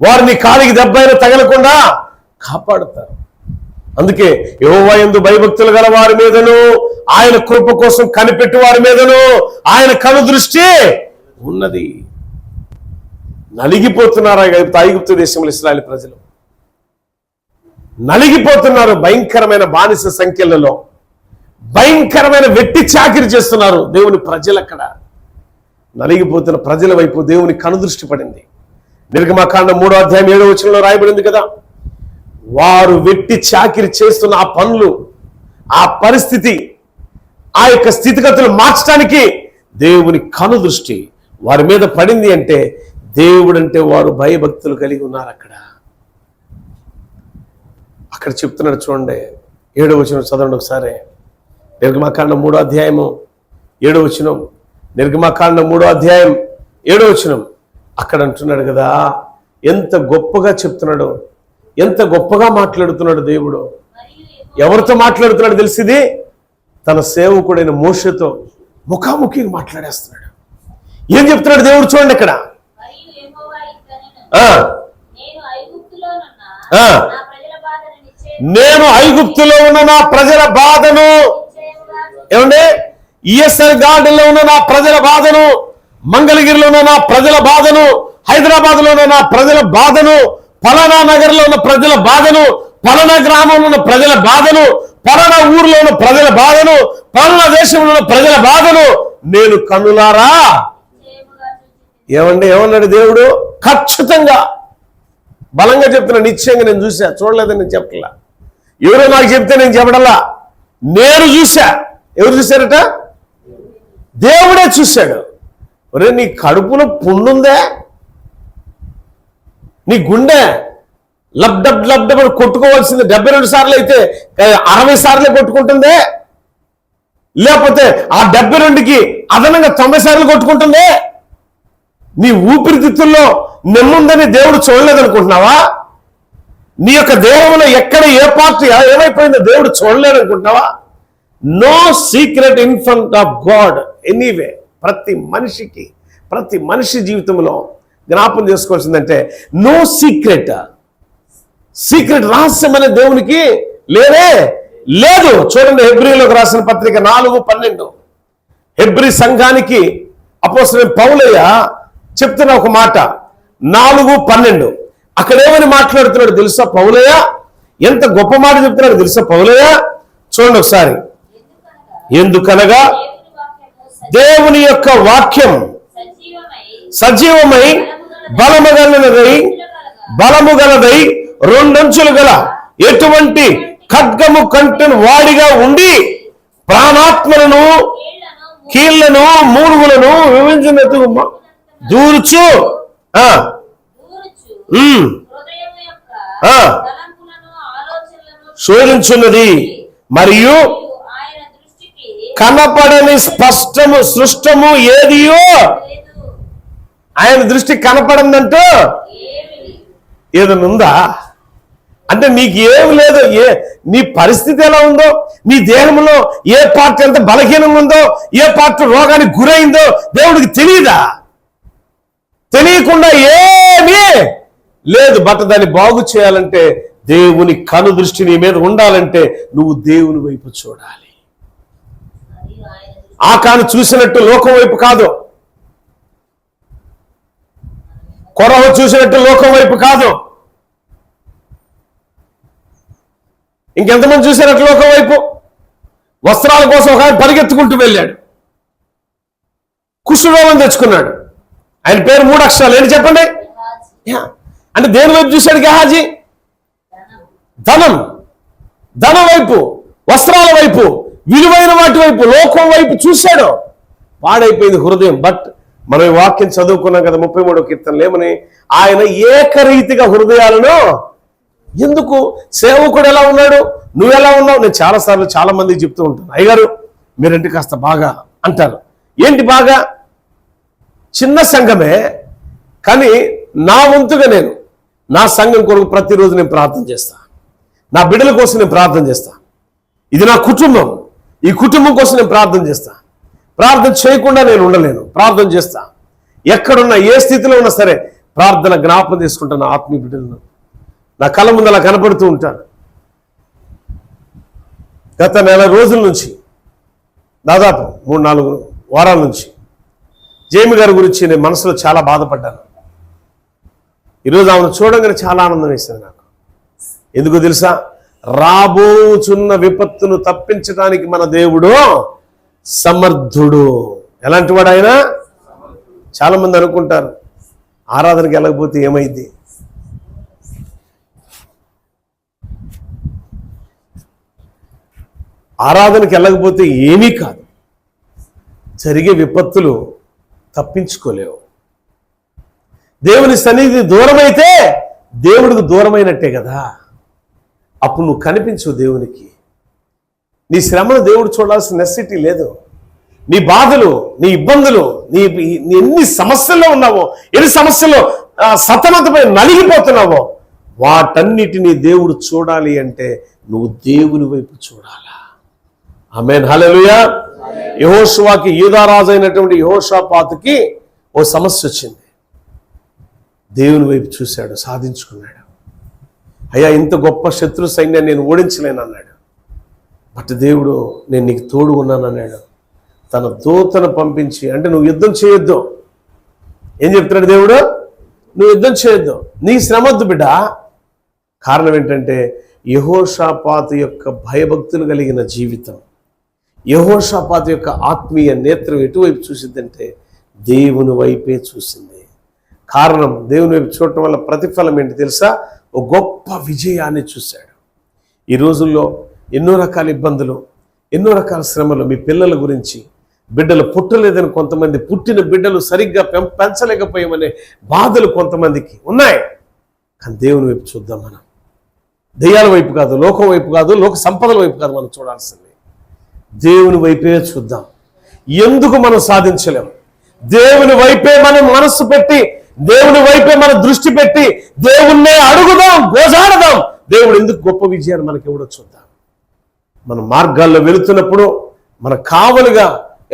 వారు నీ కాలికి దెబ్బైనా తగలకుండా కాపాడుతారు. అందుకే యెహోవా యందు భయభక్తులు గల వారి మీదను, ఆయన కృప కోసం కనిపెట్టి వారి మీదను ఆయన కనుదృష్టి ఉన్నది. నలిగిపోతున్నారు ఐగుప్తు దేశంలో ఇశ్రాయేలు ప్రజలు, నలిగిపోతున్నారు. భయంకరమైన బానిస సంఖ్యలలో భయంకరమైన వెట్టి చాకిరి చేస్తున్నారు దేవుని ప్రజలు. అక్కడ నలిగిపోతున్న ప్రజల వైపు దేవుని కనుదృష్టి పడింది. నిర్గమకాండం 3వ అధ్యాయం 7వ వచనంలో రాయబడింది కదా, వారు వెట్టి చాకిరి చేస్తున్న ఆ పనులు, ఆ పరిస్థితి, ఆ యొక్క స్థితిగతులు మార్చడానికి దేవుని కనుదృష్టి వారి మీద పడింది. అంటే దేవుడంటే వారు భయభక్తులు కలిగి ఉన్నారు. అక్కడ చెప్తున్నాడు చూడండి, 7వ వచనం చదవండి ఒకసారి. నిర్గమకాండం 3వ అధ్యాయము 7వ వచనం. నిర్గమకాండం 3వ అధ్యాయం 7వ వచనం. అక్కడ అంటున్నాడు కదా, ఎంత గొప్పగా చెప్తున్నాడు, ఎంత గొప్పగా మాట్లాడుతున్నాడు దేవుడు. ఎవరితో మాట్లాడుతున్నాడు తెలిసింది? తన సేవకుడైన మోషేతో ముఖాముఖిగా మాట్లాడేస్తున్నాడు. ఏం చెప్తున్నాడు దేవుడు చూడండి ఇక్కడ. నేను ఐగుప్తులో ఉన్న నా ప్రజల బాధను, ఏమండి, ఈఎస్ఆర్ గార్డెన్ లో ఉన్న నా ప్రజల బాధను, మంగళగిరిలో ఉన్న నా ప్రజల బాధను, హైదరాబాద్ లో ఉన్న నా ప్రజల బాధను, ఫలానా నగర్లో ఉన్న ప్రజల బాధను, ఫలానా గ్రామంలో ఉన్న ప్రజల బాధను, ఫలానా ఊర్లో ఉన్న ప్రజల బాధను, ఫలానా దేశంలో ఉన్న ప్రజల బాధను నేను కన్నులారా. ఏమన్నాడు దేవుడు? ఖచ్చితంగా బలంగా చెప్తున్నా, నిశ్చయంగా నేను చూసా, చూడలేదని నేను చెప్పట్లా. ఎవరో నాకు చెప్తే నేను చెప్పడల్లా, నేను చూసా. ఎవరు చూశారట? దేవుడే చూశాడు. ఒరే, నీ కడుపులో పుండుందే, నీ గుండె లబ్డబ్ లబ్డబ్ కొట్టుకోవాల్సింది 72 సార్లు అయితే 60 సార్లే కొట్టుకుంటుందే, లేకపోతే ఆ 72కి అదనంగా 90 సార్లు కొట్టుకుంటుందే. నీ ఊపిరితిత్తుల్లో నెమ్ముందని దేవుడు చూడలేదనుకుంటున్నావా? నీ యొక్క దేహంలో ఎక్కడ ఏ పార్ట్ ఏమైపోయిందో దేవుడు చూడలేదనుకుంటున్నావా? No secret in front of God anyway. ప్రతి మనిషి జీవితంలో జ్ఞాపం చేసుకోవాల్సిందంటే నో సీక్రెట్ రహస్యం అనే దేవునికి లేదు. చూడండి, హెబ్రీలకు రాసిన పత్రిక 4:12. హెబ్రీ సంఘానికి అపోస్తలుడైన పౌలయ్య చెప్తున్న ఒక మాట 4:12. అక్కడ ఏమని మాట్లాడుతున్నాడు తెలుసా పౌలయ్య? ఎంత గొప్ప మాట చెప్తున్నాడు తెలుసా పౌలయ్య? చూడండి ఒకసారి. ఎందుకనగా దేవుని యొక్క వాక్యం సజీవమై బలము గలదై రెండంచులు గల ఎటువంటి ఖడ్గము కంటెను వాడిగా ఉండి ప్రాణాత్మలను, కీళ్లను, మూలుగులను విభజించినట్టు దూర్చు శోధించున్నది, మరియు కనపడని స్పష్టము సృష్టము ఏదియో ఆయన దృష్టి కనపడందంటూ ఏదైనా ఉందా? అంటే నీకు ఏమి లేదు. నీ పరిస్థితి ఎలా ఉందో, నీ దేహంలో ఏ పార్ట్ ఎంత బలహీనంగా ఉందో, ఏ పార్ట్ రోగానికి గురైందో దేవుడికి తెలియదా? తెలియకుండా ఏమీ లేదు. బట్ దాన్ని బాగు చేయాలంటే దేవుని కను దృష్టి నీ మీద ఉండాలంటే నువ్వు దేవుని వైపు చూడాలి. ఆ కాను చూసినట్టు లోకం వైపు కాదు, కొరవ చూసినట్టు లోకం వైపు కాదు. ఇంకెంతమంది చూసినట్టు లోకం వైపు? వస్త్రాల కోసం ఒక ఆయన పరిగెత్తుకుంటూ వెళ్ళాడు, కుష్ఠరోగం తెచ్చుకున్నాడు. ఆయన పేరు 3 అక్షరాలు ఏంటి చెప్పండి? అంటే దేని వైపు చూశాడు గెహాజీ? ధనం వైపు, వస్త్రాల వైపు, విలువైన వాటి వైపు, లోకం వైపు చూశాడు. పాడైపోయింది హృదయం. బట్ మనం ఈ వాక్యం చదువుకున్నాం కదా 33వ కీర్తనలో ఏమని? ఆయన ఏకరీతిగా హృదయాలను. ఎందుకు? సేవకుడు ఎలా ఉన్నాడు, నువ్వు ఎలా ఉన్నావు? నేను చాలాసార్లు చాలా మందికి చెప్తూ ఉంటాను, అయ్యగారు మీరంటే కాస్త బాగా అంటారు. ఏంటి బాగా? చిన్న సంఘమే, కానీ నా వంతుగా నేను నా సంఘం కొరకు ప్రతిరోజు నేను ప్రార్థన చేస్తా. నా బిడ్డల కోసం నేను ప్రార్థన చేస్తా. ఇది నా కుటుంబం, ఈ కుటుంబం కోసం నేను ప్రార్థన చేస్తా. ప్రార్థన చేయకుండా నేను ఉండలేను, ప్రార్థన చేస్తా. ఎక్కడున్నా, ఏ స్థితిలో ఉన్నా సరే ప్రార్థన జ్ఞాపకం చేసుకుంటాను. ఆత్మీయ బిడ్డలను నా కళ్ళ ముందు అలా కనపడుతూ ఉంటాను. గత నెల రోజుల నుంచి, దాదాపు 3-4 వారాల నుంచి జయమి గారి గురించి నేను మనసులో చాలా బాధపడ్డాను. ఈరోజు ఆమెను చూడగానే చాలా ఆనందం వేసింది నాకు. ఎందుకో తెలుసా? రాబోచున్న విపత్తును తప్పించడానికి మన దేవుడు సమర్థుడు. ఎలాంటి వాడు ఆయన? చాలా మంది అనుకుంటారు ఆరాధనకి వెళ్ళకపోతే ఏమైంది, ఆరాధనకి వెళ్ళకపోతే ఏమీ కాదు. జరిగే విపత్తులు తప్పించుకోలేవు. దేవుని సన్నిధి దూరమైతే దేవుడికి దూరమైనట్టే కదా. అప్పుడు నువ్వు కనిపించవు దేవునికి. నీ శ్రమను దేవుడు చూడాల్సిన నెసెసిటీ లేదు. నీ బాధలు, నీ ఇబ్బందులు, నీ ఎన్ని సమస్యల్లో ఉన్నావో, ఎన్ని సమస్యల్లో సతమతపై నలిగిపోతున్నావో, వాటన్నిటినీ దేవుడు చూడాలి అంటే నువ్వు దేవుని వైపు చూడాలా. ఆమేన్, హల్లెలూయా. యెహోషువకి, యూదారాజు అయినటువంటి యెహోషాపాతుకి ఓ సమస్య వచ్చింది. దేవుని వైపు చూశాడు, సాధించుకున్నాడు. అయ్యా, ఇంత గొప్ప శత్రు సైన్యాన్ని నేను ఓడించలేను అన్నాడు. బట్ దేవుడు నేను నీకు తోడు ఉన్నాను అన్నాడు. తన దూతను పంపించి, అంటే నువ్వు యుద్ధం చేయొద్దు. ఏం చెప్తున్నాడు దేవుడు? నువ్వు యుద్ధం చేయొద్దు, నీ శ్రమొద్దు బిడ్డ. కారణం ఏంటంటే యెహోషాపాతు యొక్క భయభక్తులు కలిగిన జీవితం, యెహోషాపాతు యొక్క ఆత్మీయ నేత్రం ఎటువైపు చూసిందంటే దేవుని వైపే చూసింది. కారణం, దేవుని వైపు చూడటం వల్ల ప్రతిఫలం ఏంటి తెలుసా? ఓ గొప్ప విజయాన్ని చూశాడు. ఈ రోజుల్లో ఎన్నో రకాల ఇబ్బందులు, ఎన్నో రకాల శ్రమలు. మీ పిల్లల గురించి, బిడ్డలు పుట్టలేదని కొంతమంది, పుట్టిన బిడ్డలు సరిగ్గా పెంచలేకపోయామనే బాధలు కొంతమందికి ఉన్నాయి. కానీ దేవుని వైపు చూద్దాం. మనం దెయ్యాల వైపు కాదు, లోకం వైపు కాదు, లోక సంపదల వైపు కాదు మనం చూడాల్సింది. దేవుని వైపే చూద్దాం. ఎందుకు మనం సాధించలేం? దేవుని వైపే మనం మనస్సు పెట్టి, దేవుని వైపే మన దృష్టి పెట్టి దేవుణ్ణే అడుగుదాం, గోజాడదాం. దేవుడు ఎందుకు గొప్ప విజయాన్ని మనకి ఎవడో చూద్దాం. మన మార్గాల్లో వెళుతున్నప్పుడు మన కావలుగా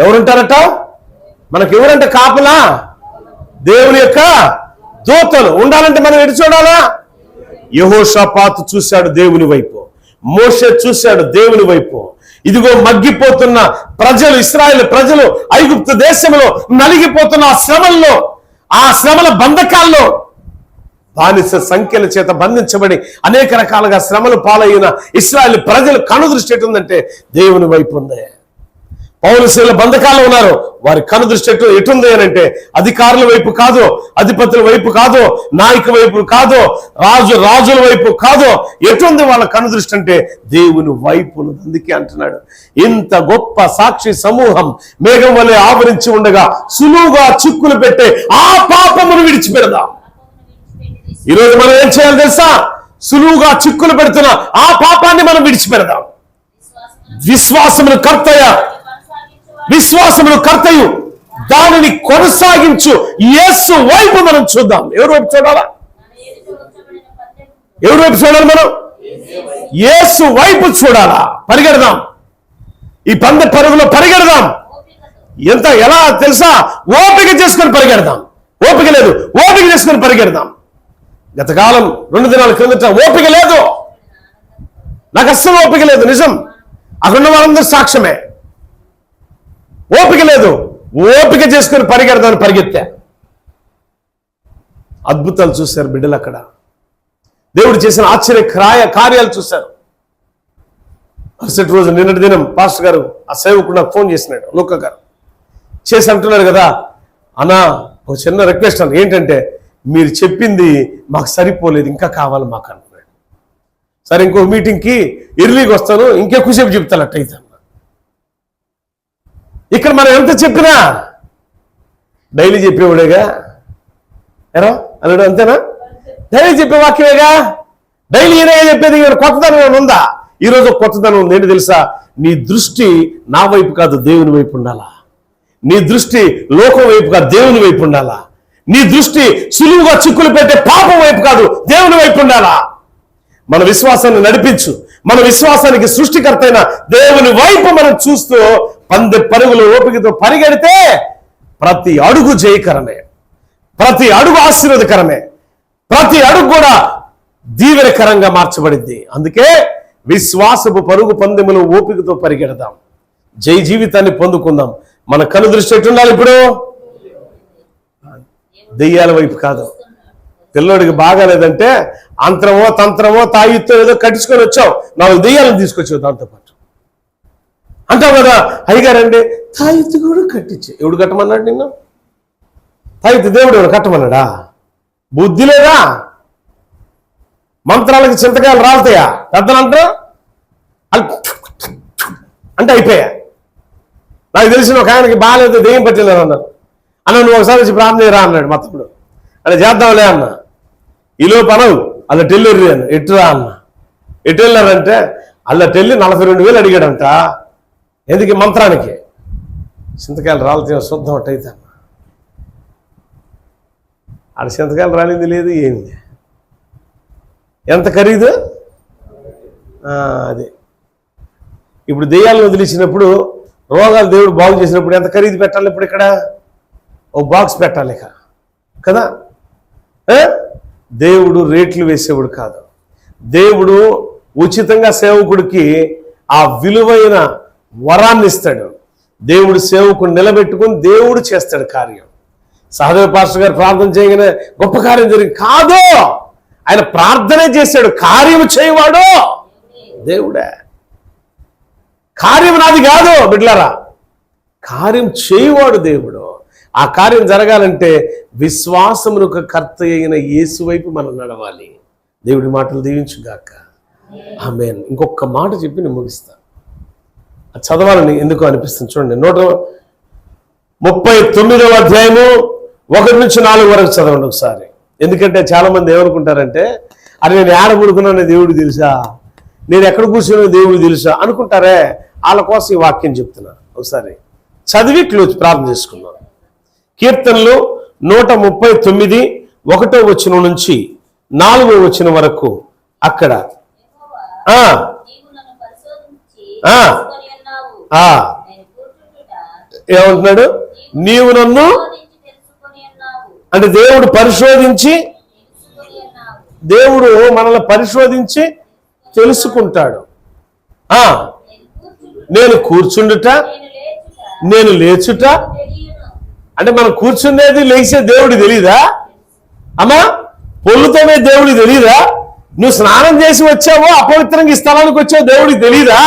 ఎవరుంటారట? మనకు ఎవరంటే కాపలా? దేవుని యొక్క దూతలు ఉండాలంటే మనం ఎటు చూడాలా? యెహోషాపాతు చూశాడు దేవుని వైపు, మోషే చూశాడు దేవుని వైపు. ఇదిగో మగ్గిపోతున్న ప్రజలు, ఇశ్రాయేలు ప్రజలు ఐగుప్తు దేశంలో నలిగిపోతున్న ఆ శ్రమల్లో, ఆ శ్రమల బంధకాల్లో, బానిస సంఖ్యల చేత బంధించబడి అనేక రకాలుగా శ్రమలు పాలైన ఇశ్రాయేలు ప్రజలు కనుదృష్టి ఎటుందంటే దేవుని వైపు ఉంది. పౌలుశీల బంధకాల్లో ఉన్నారు, వారి కనుదృష్టి ఎటుంది అని అంటే అధికారుల వైపు కాదు, అధిపతుల వైపు కాదు, నాయక వైపు కాదు, రాజుల వైపు కాదు. ఎటుంది వాళ్ళ కనుదృష్టి అంటే దేవుని వైపు. అందుకే అంటున్నాడు, ఇంత గొప్ప సాక్షి సమూహం మేఘం వలె ఆవరించి ఉండగా సులువుగా చిక్కులు పెట్టే ఆ పాపమును విడిచిపెడదాం. ఈరోజు మనం ఏం చేయాలి తెలుసా? సులువుగా చిక్కులు పెడుతున్న ఆ పాపాన్ని మనం విడిచిపెడదాం. విశ్వాసమును కర్తయు దానిని కొనసాగించు యేసు వైపు మనం చూద్దాం. ఎవరి వైపు చూడాలా? ఎవరి వైపు చూడాలి? మనం యేసు వైపు చూడాలా. పరిగెడదాం, ఈ పందె పరుగులో పరిగెడదాం. ఎలా తెలుసా? ఓపిక చేసుకొని పరిగెడదాం. ఓపిక లేదు, ఓపిక చేసుకొని పరిగెడదాం. గతకాలం 2 దినాల క్రిందట ఓపిక లేదు, నాకు అస్సలు ఓపిక లేదు. నిజం, అక్కడున్న వాళ్ళందరూ సాక్ష్యమే. ఓపిక లేదు, ఓపిక చేసుకుని పరిగెడదామని పరిగెత్తా. అద్భుతాలు చూశారు బిడ్డలు. అక్కడ దేవుడు చేసిన ఆశ్చర్య కార్యాలు చూశారు. మరుసటి రోజు, నిన్నటి దినం పాస్టర్ గారు, ఆ సేవకుడు నాకు ఫోన్ చేసినాడు, లోక గారు చేసి అంటున్నాడు కదా, అన్నా ఒక చిన్న రిక్వెస్ట్ అన్న, ఏంటంటే మీరు చెప్పింది మాకు సరిపోలేదు, ఇంకా కావాలి మాకు అంటున్నాడు. సరే, ఇంకో మీటింగ్కి ఎర్లీకి వస్తాను, ఇంకెక్కువసేపు చెప్తాను అట్టయితే. ఇక్కడ మనం ఎంత చెప్పినా డైలీ చెప్పేవాడేగా, ఎరా అన్నాడు, అంతేనా? డైలీ చెప్పే వాక్యమేగా, డైలీ ఈయన చెప్పేది. కొత్తదనం ఉందా? ఈరోజు కొత్తదనం ఉంది. ఏంటి తెలుసా? నీ దృష్టి నా వైపు కాదు, దేవుని వైపు ఉండాలా. నీ దృష్టి లోకం వైపు కాదు, దేవుని వైపు ఉండాలా. నీ దృష్టి సులువుగా చిక్కులు పెట్టే పాపం వైపు కాదు, దేవుని వైపు ఉండాలా. మన విశ్వాసాన్ని నడిపించు. మన విశ్వాసానికి సృష్టికర్త అయిన దేవుని వైపు మనం చూస్తూ పరుగులు ఓపికతో పరిగెడితే ప్రతి అడుగు జయకరమే, ప్రతి అడుగు ఆశీర్వాదకరమే, ప్రతి అడుగు కూడా దీవెనకరంగా మార్చబడింది. అందుకే విశ్వాసపు పరుగు పందెములు ఓపికతో పరిగెడదాం, జై జీవితాన్ని పొందుకుందాం. మన కను దృష్టి ఎట్టుండాలి? ఇప్పుడు దెయ్యాల వైపు కాదు. పిల్లోడికి బాగాలేదంటే అంతరమో తంత్రమో తాయితో ఏదో కట్టించుకొని వచ్చావు, 4 దెయ్యాలను తీసుకొచ్చావు దాంతోపాటు అంటావు కదా. అయ్యగారండి తాయిత్తు కూడా కట్టించే. ఎవడు కట్టమన్నాడు నిన్ను? తాయిత్తు దేవుడు ఎవడు కట్టమన్నాడా? బుద్ధి లేదా? మంత్రాలకి చింతకాయలు రాలుతాయా? పెద్దలంటారు అంటే అయిపోయా. నాకు తెలిసిన ఒక ఆయనకి బాగాలేదు, దెయ్యం పట్టలేదు అన్నారు. అన్న నువ్వు ఒకసారి వచ్చి ప్రార్థన చేయరా అన్నాడు. మా తమ్ముడు అంటే చేద్దాంలే అన్న. ఈలోపు అనవు అలా టెల్లుర్రి అన్న. ఎట్టురా అన్న. ఎటు వెళ్ళారంటే అలా టెల్లి 42,000 అడిగాడంట. ఎందుకు? మంత్రానికి. చింతకాయలు రాలితే శుద్ధం అట్టయితే అన్న. ఆడ చింతకాయలు రాలింది లేదు, ఏంది? ఎంత ఖరీదు? అదే ఇప్పుడు దెయ్యాలను వదిలించినప్పుడు, రోగాలు దేవుడు బాగు చేసినప్పుడు ఎంత ఖరీదు పెట్టాలి? ఇప్పుడు ఇక్కడ ఓ బాక్స్ పెట్టాలి కదా. దేవుడు రేట్లు వేసేవాడు కాదు. దేవుడు ఉచితంగా సేవకుడికి ఆ విలువైన వరాన్ని ఇస్తాడు. దేవుడు సేవకుడు నిలబెట్టుకుని దేవుడు చేస్తాడు కార్యం. సహదేవ పాస్టర్ గారు ప్రార్థన చేయగానే గొప్ప కార్యం జరిగింది కాదు, ఆయన ప్రార్థనే చేశాడు. కార్యం చేయవాడు దేవుడే. కార్యం నాది కాదు బిడ్డలారా, కార్యం చేయవాడు దేవుడు. ఆ కార్యం జరగాలంటే విశ్వాసమునకు కర్త అయిన యేసు వైపు మనం నడవాలి. దేవుడి మాటలు దీవించుగాక. ఆమేన్. ఇంకొక మాట చెప్పి నేను ముగిస్తా. అది చదవాలని ఎందుకు అనిపిస్తుంది చూడండి. 139వ అధ్యాయము 1-4 వరకు చదవండి ఒకసారి. ఎందుకంటే చాలా మంది ఏమనుకుంటారంటే, అది నేను ఏడ పడుకున్నానో దేవుడు తెలుసా, నేను ఎక్కడ కూర్చున్నానో దేవుడు తెలుసా అనుకుంటారే. వాళ్ళ కోసం ఈ వాక్యం చెప్తున్నాను. ఒకసారి చదివి క్లోజ్ ప్రార్థన చేసుకున్నాను. కీర్తనలు 139 1వ వచనం నుంచి 4వ వచనం వరకు అక్కడ ఏమంటున్నాడు? నీవు నన్ను అంటే దేవుడు పరిశోధించి, దేవుడు మనల్ని పరిశోధించి తెలుసుకుంటాడు. నేను కూర్చుండుట, నేను లేచుట అంటే మనం కూర్చునేది లేచే దేవుడికి తెలీదా? అమ్మా పొల్లుతోనే దేవుడికి తెలీదా? నువ్వు స్నానం చేసి వచ్చావో అపవిత్రంగా ఈ స్థలానికి వచ్చావు దేవుడికి తెలీదా?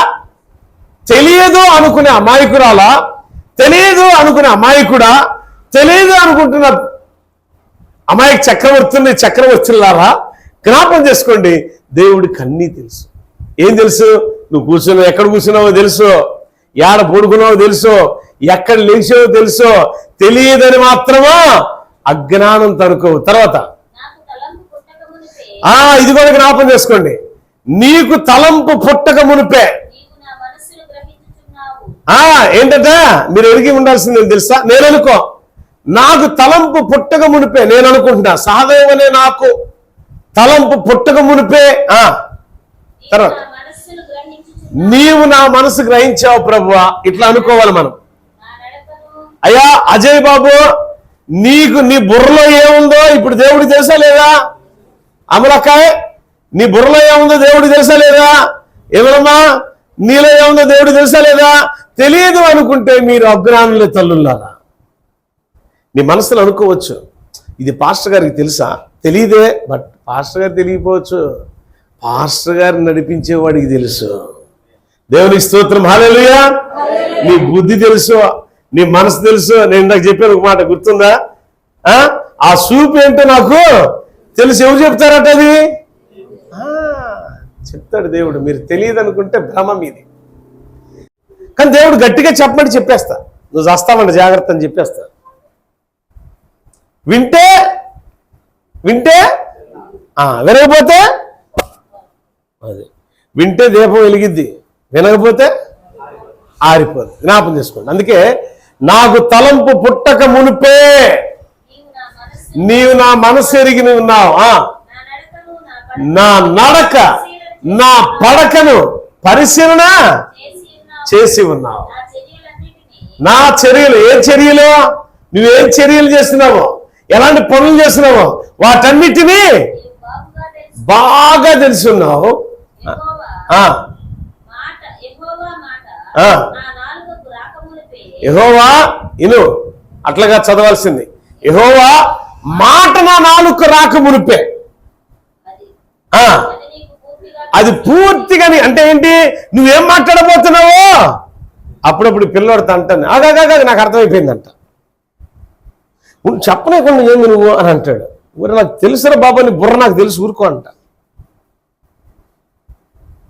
తెలియదు అనుకునే అమాయకురాలా, తెలియదు అనుకునే అమాయకుడా, తెలియదు అనుకుంటున్న అమాయక చక్రవర్తులారా జ్ఞాపం చేసుకోండి. దేవుడికి అన్నీ తెలుసు. ఏం తెలుసు? నువ్వు కూర్చున్నావు, ఎక్కడ కూర్చున్నావో తెలుసు, ఏడ పడుకున్నావో తెలుసు, ఎక్కడ లేచావో తెలుసు. తెలియదని మాత్రమా అజ్ఞానం తనుకో. తర్వాత ఇది కూడా జ్ఞాపం చేసుకోండి. నీకు తలంపు పుట్టక మునిపే ఏంటంటే మీరు ఎరిగి ఉండాల్సింది తెలుసా? నేను అనుకో, నాకు తలంపు పుట్టక మునిపే నేను అనుకుంటున్నా. సహదేవనే నాకు తలంపు పుట్టక మునిపే తర్వాత నీవు నా మనసు గ్రహించావు ప్రభువా. ఇట్లా అనుకోవాలి మనం. అయ్యా అజయ్ బాబు, నీకు నీ బుర్రలో ఏముందో ఇప్పుడు దేవుడికి తెలుసా లేదా? అమలకాయ్, నీ బుర్రలో ఏముందో దేవుడికి తెలుసా లేదా? ఏమమ్మా నీలో ఏముందో దేవుడికి తెలుసా లేదా? తెలియదు అనుకుంటే మీరు అజ్ఞానుల తల్లులారా. నీ మనసులో అనుకోవచ్చు, ఇది పాస్టర్ గారికి తెలుసా? తెలియదే. బట్ పాస్టర్ గారు తెలియకపోవచ్చు, పాస్టర్ గారిని నడిపించేవాడికి తెలుసు. దేవునికి స్తోత్రం. హల్లెలూయా. నీ బుద్ధి తెలుసు, నీ మనసు తెలుసు. నేను నాకు చెప్పాను ఒక మాట గుర్తుందా? ఆ సూప్ ఏంటో నాకు తెలుసు. ఎవరు చెప్తారట? అది చెప్తాడు దేవుడు. మీరు తెలియదు అనుకుంటే భ్రమ మీది. కానీ దేవుడు గట్టిగా చెప్పమని చెప్పేస్తా, నువ్వు చేస్తావండి జాగ్రత్త అని చెప్పేస్తా. వింటే వినకపోతే అది వింటే దీపం వెలిగిద్ది, వినకపోతే ఆరిపోదు. జ్ఞాపం చేసుకోండి. అందుకే నాకు తలంపు పుట్టక మునిపే నీవు నా మనసు ఎరిగి ఉన్నావు. నా నడక నా పడకను పరిశీలన చేసి ఉన్నావు. నా చర్యలు, ఏ చర్యలు, నువ్వేం చర్యలు చేస్తున్నావో, ఎలాంటి పనులు చేస్తున్నావో వాటన్నిటినీ బాగా తెలుసున్నావు. యెహోవా ఇను, అట్లాగా చదవాల్సింది. యెహోవా మాట నా నాలుక రాక మునిపే. అది పూర్తిగా అంటే ఏంటి, నువ్వేం మాట్లాడబోతున్నావో అప్పుడప్పుడు పిల్లోడితో అంటాను, ఆగాగా నాకు అర్థమైపోయిందంట. చెప్పలేకుండా ఏమి నువ్వు అని అంటాడు. ఊరు నాకు తెలుసురా బాబా, నీ బుర్ర నాకు తెలుసు, ఊరుకో అంట.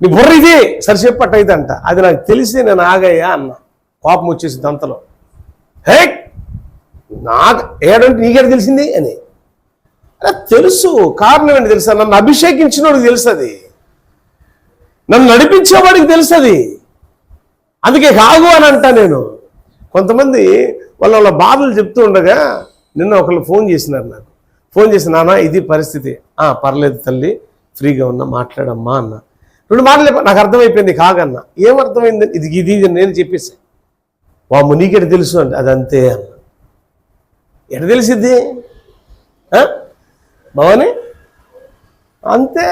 నీ బుర్ర ఇది సరిసేపట్టు అయితే అంట. అది నాకు తెలిసి నేను ఆగయ్యా అన్న. కోపం వచ్చేసి దంతలో, హే నాకు ఏడంటే నీకేడ తెలిసింది అని. తెలుసు, కారణం ఏంటి తెలుసా, నన్ను అభిషేకించిన వాడికి తెలుసు, అది నన్ను నడిపించేవాడికి తెలుసు. అది అందుకే కాగు అని అంటా నేను. కొంతమంది వాళ్ళ బాధలు చెప్తూ ఉండగా నిన్న ఒకళ్ళు ఫోన్ చేసినారు నాకు. ఫోన్ చేసి, నాన్న ఇది పరిస్థితి. పర్లేదు తల్లి, ఫ్రీగా ఉన్నా, మాట్లాడమ్మా అన్న. 2 మాటలు నాకు అర్థమైపోయింది. కాగన్నా ఏమర్థమైంది, ఇది నేను చెప్పేసి, వాము నీకెట తెలుసు అంటే అదంతే అన్న. ఎట తెలిసిద్ది భవాని? అంతే.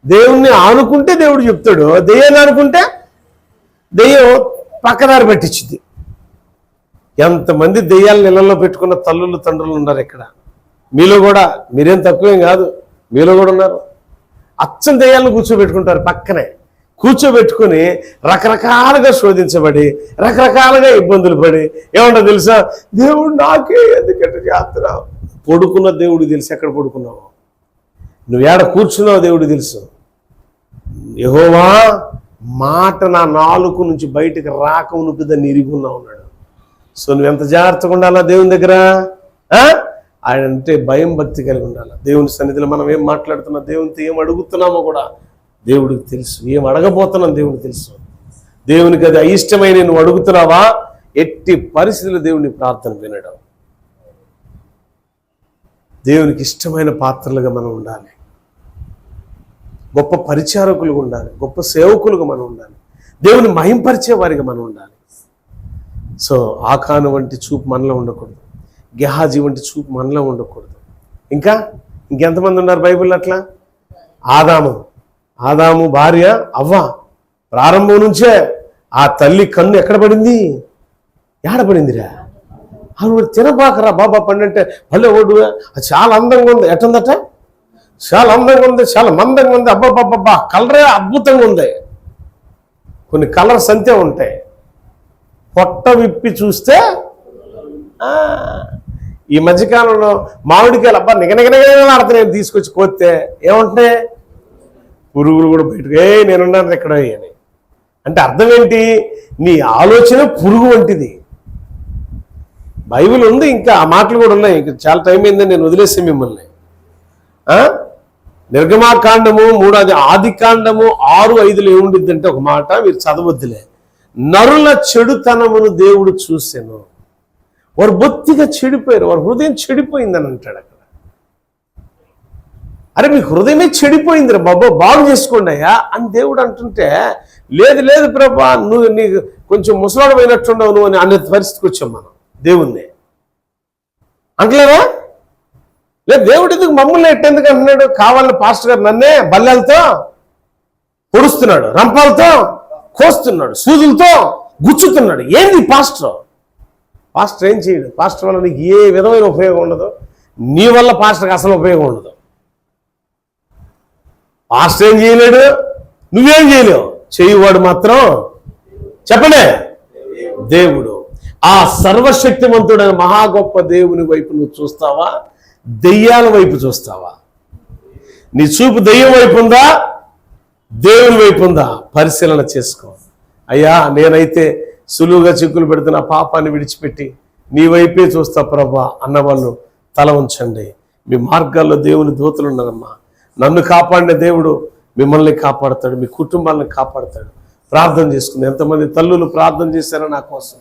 దేవుణ్ణి ఆనుకుంటే దేవుడు చెప్తాడు, దెయ్యాన్ని ఆనుకుంటే దెయ్యం పక్కదారి పెట్టించింది. ఎంతమంది దెయ్యాలను ఇళ్లలో పెట్టుకున్న తల్లులు తండ్రులు ఉన్నారు ఇక్కడ. మీలో కూడా, మీరేం తక్కువేం కాదు, మీలో కూడా ఉన్నారు. అచ్చం దెయ్యాలను కూర్చోబెట్టుకుంటారు, పక్కనే కూర్చోబెట్టుకుని రకరకాలుగా శోధించబడి, రకరకాలుగా ఇబ్బందులు పడి, ఏమంటో తెలుసా, దేవుడు నాకే ఎందుకంటే చేస్తున్నావు. పడుకున్న దేవుడు తెలుసు ఎక్కడ పడుకున్నావు, నువ్వు ఏడ కూర్చున్నావు దేవుడు తెలుసు. యెహోవా మాట నా నాలుక నుంచి బయటకు రాక ఉనుకుదని ఇరుగున్నా ఉన్నాడు. సో నువ్వెంత జాగ్రత్తగా ఉండాలా దేవుని దగ్గర. ఆయన అంటే భయం భక్తి కలిగి ఉండాలి. దేవుని సన్నిధిలో మనం ఏం మాట్లాడుతున్నా, దేవునితో ఏం అడుగుతున్నామో కూడా దేవుడికి తెలుసు, ఏం అడగబోతున్నాం దేవుడికి తెలుసు. దేవునికి అది అయిష్టమైన నువ్వు అడుగుతున్నావా, ఎట్టి పరిస్థితుల్లో దేవుని ప్రార్థన వినడం. దేవునికి ఇష్టమైన పాత్రలుగా మనం ఉండాలి, గొప్ప పరిచారకులుగా ఉండాలి, గొప్ప సేవకులుగా మనం ఉండాలి, దేవుని మహింపరిచే వారిగా మనం ఉండాలి. సో ఆకాను వంటి చూపు మనలో ఉండకూడదు, గెహాజీ వంటి చూపు మనలో ఉండకూడదు. ఇంకెంతమంది ఉన్నారు బైబిల్లో అట్లా? ఆదాము భార్య అవ్వ, ప్రారంభం నుంచే ఆ తల్లి కన్ను ఎక్కడ పడింది, ఏడపడిందిరా, ఆవిడ తినబాకరా బాబా పండంటే భలే ఓడు, అది చాలా అందంగా ఉంది. ఎట్టుందట, చాలా అందంగా ఉంది, చాలా మందంగా ఉంది, అబ్బాబ్బాబ్బా కలరే అద్భుతంగా ఉంది. కొన్ని కలర్స్ అంతే ఉంటాయి. పొట్ట విప్పి చూస్తే ఈ మధ్యకాలంలో మామిడికాయలు అబ్బా నిగనిగనిగలాడుతున్నాయి, తీసుకొచ్చి కోస్తే ఏమంటున్నాయి, పురుగులు కూడా బయటకు, నేనున్నాను ఎక్కడ అని. అంటే అర్థం ఏంటి, నీ ఆలోచన పురుగు వంటిది. బైబిల్ ఉంది, ఇంకా ఆ మాటలు కూడా ఉన్నాయి. ఇంకా చాలా టైం అయిందని నేను వదిలేసే మిమ్మల్ని. నిర్గమాకాండము 3 ఆది కాండము 6:5 ఏముండిద్ది అంటే ఒక మాట మీరు చదవద్దులే. నరుల చెడుతనమును దేవుడు చూసెను, వారు బొత్తిగా చెడిపోయారు, వారి హృదయం చెడిపోయిందని అంటాడు అక్కడ. అరే మీ హృదయమే చెడిపోయిందిరా బాబా, బాగు చేసుకోండి అయ్యా అని దేవుడు అంటుంటే, లేదు ప్రభా నువ్వు నీకు కొంచెం ముసలాడు పోయినట్టున్నావు నువ్వు అని అనే పరిస్థితికి వచ్చాం మనం దేవుణ్ణి. అంటలేదా? లేదు దేవుడు ఎందుకు మమ్మల్ని ఎట్టేందుకు అంటున్నాడు, కావాలని పాస్టర్ గారు నన్నే బల్లెలతో పొడుస్తున్నాడు, రంపాలతో కోస్తున్నాడు, సూదులతో గుచ్చుతున్నాడు. ఏంది పాస్టర్ ఏం చేయడు. పాస్టర్ వల్ల నీకు ఏ విధమైన ఉపయోగం ఉండదు, నీ వల్ల పాస్టర్కి అసలు ఉపయోగం ఉండదు. పాస్టర్ ఏం చేయలేడు, నువ్వేం చేయలేవు, చేయువాడు మాత్రం చెప్పలే దేవుడు. ఆ సర్వశక్తిమంతుడైన మహా గొప్ప దేవుని వైపు నువ్వు చూస్తావా, దెయ్యాల వైపు చూస్తావా? నీ చూపు దెయ్యం వైపు ఉందా, దేవుని వైపు ఉందా? పరిశీలన చేసుకో. అయ్యా నేనైతే సులువుగా చిక్కులు పెడుతున్న పాపాన్ని విడిచిపెట్టి నీ వైపే చూస్తా ప్రభా అన్నవాళ్ళు తల ఉంచండి. మీ మార్గాల్లో దేవుని దూతలు ఉన్నారమ్మా. నన్ను కాపాడిన దేవుడు మిమ్మల్ని కాపాడతాడు, మీ కుటుంబాలను కాపాడతాడు. ప్రార్థన చేసుకుంది. ఎంతమంది తల్లులు ప్రార్థన చేశారో నా కోసం.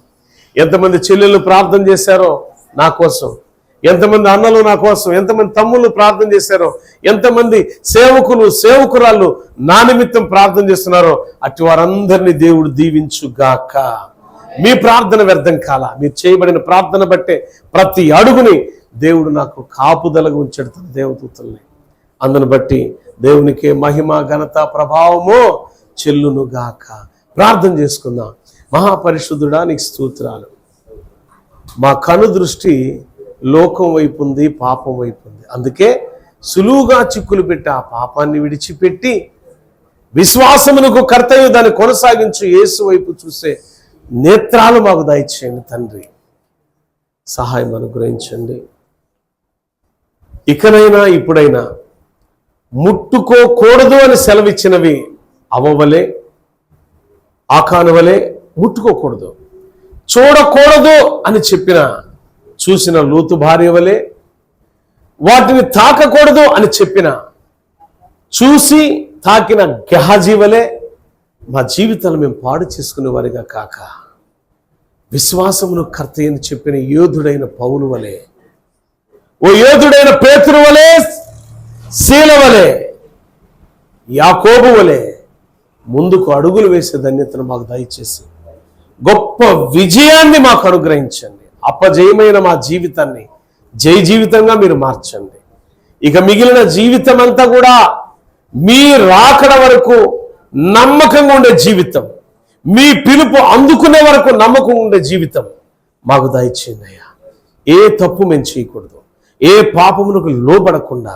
ఎంతమంది చెల్లెళ్ళు ప్రార్థన చేశారో నా కోసం, ఎంతమంది అన్నలు నా కోసం, ఎంతమంది తమ్ముళ్ళు ప్రార్థన చేశారో, ఎంతమంది సేవకులు సేవకురాళ్ళు నా నిమిత్తం ప్రార్థన చేస్తున్నారో అటు వారందరినీ దేవుడు దీవించుగాక. మీ ప్రార్థన వ్యర్థం కాల. మీరు చేయబడిన ప్రార్థన బట్టే ప్రతి అడుగుని దేవుడు నాకు కాపుదలగా ఉంచాడు తన దేవదూతల్ని. అందును బట్టి దేవునికే మహిమ ఘనత ప్రభావము చెల్లునుగాక. ప్రార్థన చేసుకుందాం. మహాపరిశుద్ధుడా నీకు స్తోత్రాలు. మా కను దృష్టి లోకం వైపు ఉంది, పాపం వైపు ఉంది. అందుకే సులువుగా చిక్కులు పెట్టి ఆ పాపాన్ని విడిచిపెట్టి విశ్వాసమునకు కర్తయ్య దాన్ని కొనసాగించు యేసు వైపు చూసే నేత్రాలు మాకు దయచేయండి తండ్రి. సహాయం అనుగ్రహించండి. ఇకనైనా ఇప్పుడైనా ముట్టుకోకూడదు అని సెలవిచ్చినవి అవ్వవలే, ఆకాను వలె ముట్టుకోకూడదు. చూడకూడదు అని చూసిన లూతు భార్య వలె, వాటిని తాకకూడదు అని చూసి తాకిన గెహాజీ వలె మా జీవితాలు మేము పాడు చేసుకునే వారిగా కాక, విశ్వాసమును కర్తయ్యని చెప్పిన యోధుడైన పౌలు వలె, ఓ యోధుడైన పేతురు వలె, శీల వలె, యాకోబు వలె ముందుకు అడుగులు వేసే ధన్యతను మాకు దయచేసి గొప్ప విజయాన్ని మాకు అనుగ్రహించండి. అపజయమైన మా జీవితాన్ని జయ జీవితంగా మీరు మార్చండి. ఇక మిగిలిన జీవితం అంతా కూడా మీ రాకడ వరకు నమ్మకంగా ఉండే జీవితం, మీ పిలుపు అందుకునే వరకు నమ్మకం ఉండే జీవితం మాకు దయచేయండి అయ్యా. ఏ తప్పు మేము చేయకూడదు, ఏ పాపమునకు లోబడకుండా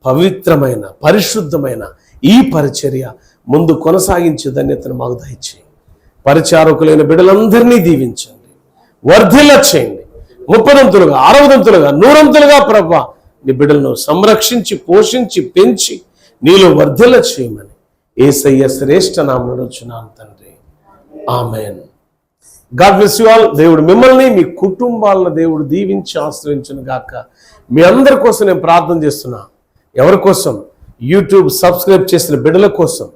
పవిత్రమైన పరిశుద్ధమైన ఈ పరిచర్య ముందు కొనసాగించే ధన్యతను మాకు దయచేయండి. పరిచారకులైన బిడ్డలందరినీ దీవించండి, వర్ధిల్ల చేయండి. 30ంతులుగా 60ంతులుగా 100ంతులుగా ప్రభువా నీ బిడ్డలను సంరక్షించి పోషించి పెంచి నీలో వర్ధిల్ల చేయమని యేసయ్య శ్రేష్ఠ నామమున అడుగుచున్నాను తండ్రి. Amen. God bless you all. దేవుడు మిమ్మల్ని మీ కుటుంబాలను దేవుడు దీవించి ఆశ్రయించును గాక. మీ అందరి కోసం నేను ప్రార్థన చేస్తున్నా. ఎవరి కోసం? యూట్యూబ్ సబ్స్క్రైబ్ చేసిన బిడ్డల కోసం,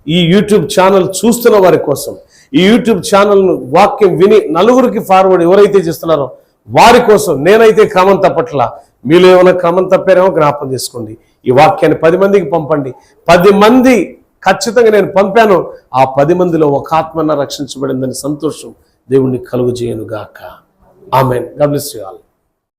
ఈ యూట్యూబ్ ఛానల్ చూస్తున్న వారి కోసం, ఈ యూట్యూబ్ ఛానల్ను వాక్యం విని నలుగురికి ఫార్వర్డ్ ఎవరైతే చేస్తున్నారో వారి కోసం. నేనైతే క్రమం తప్పట్లా, మీలో ఏమైనా క్రమం తప్పారేమో జ్ఞాపం చేసుకోండి. ఈ వాక్యాన్ని 10 మందికి పంపండి. 10 మంది ఖచ్చితంగా నేను పంపాను, ఆ 10 మందిలో ఒక ఆత్మన రక్షించబడిందని సంతోషం దేవుణ్ణి కలుగు చేయను గాక. Amen. God bless you all.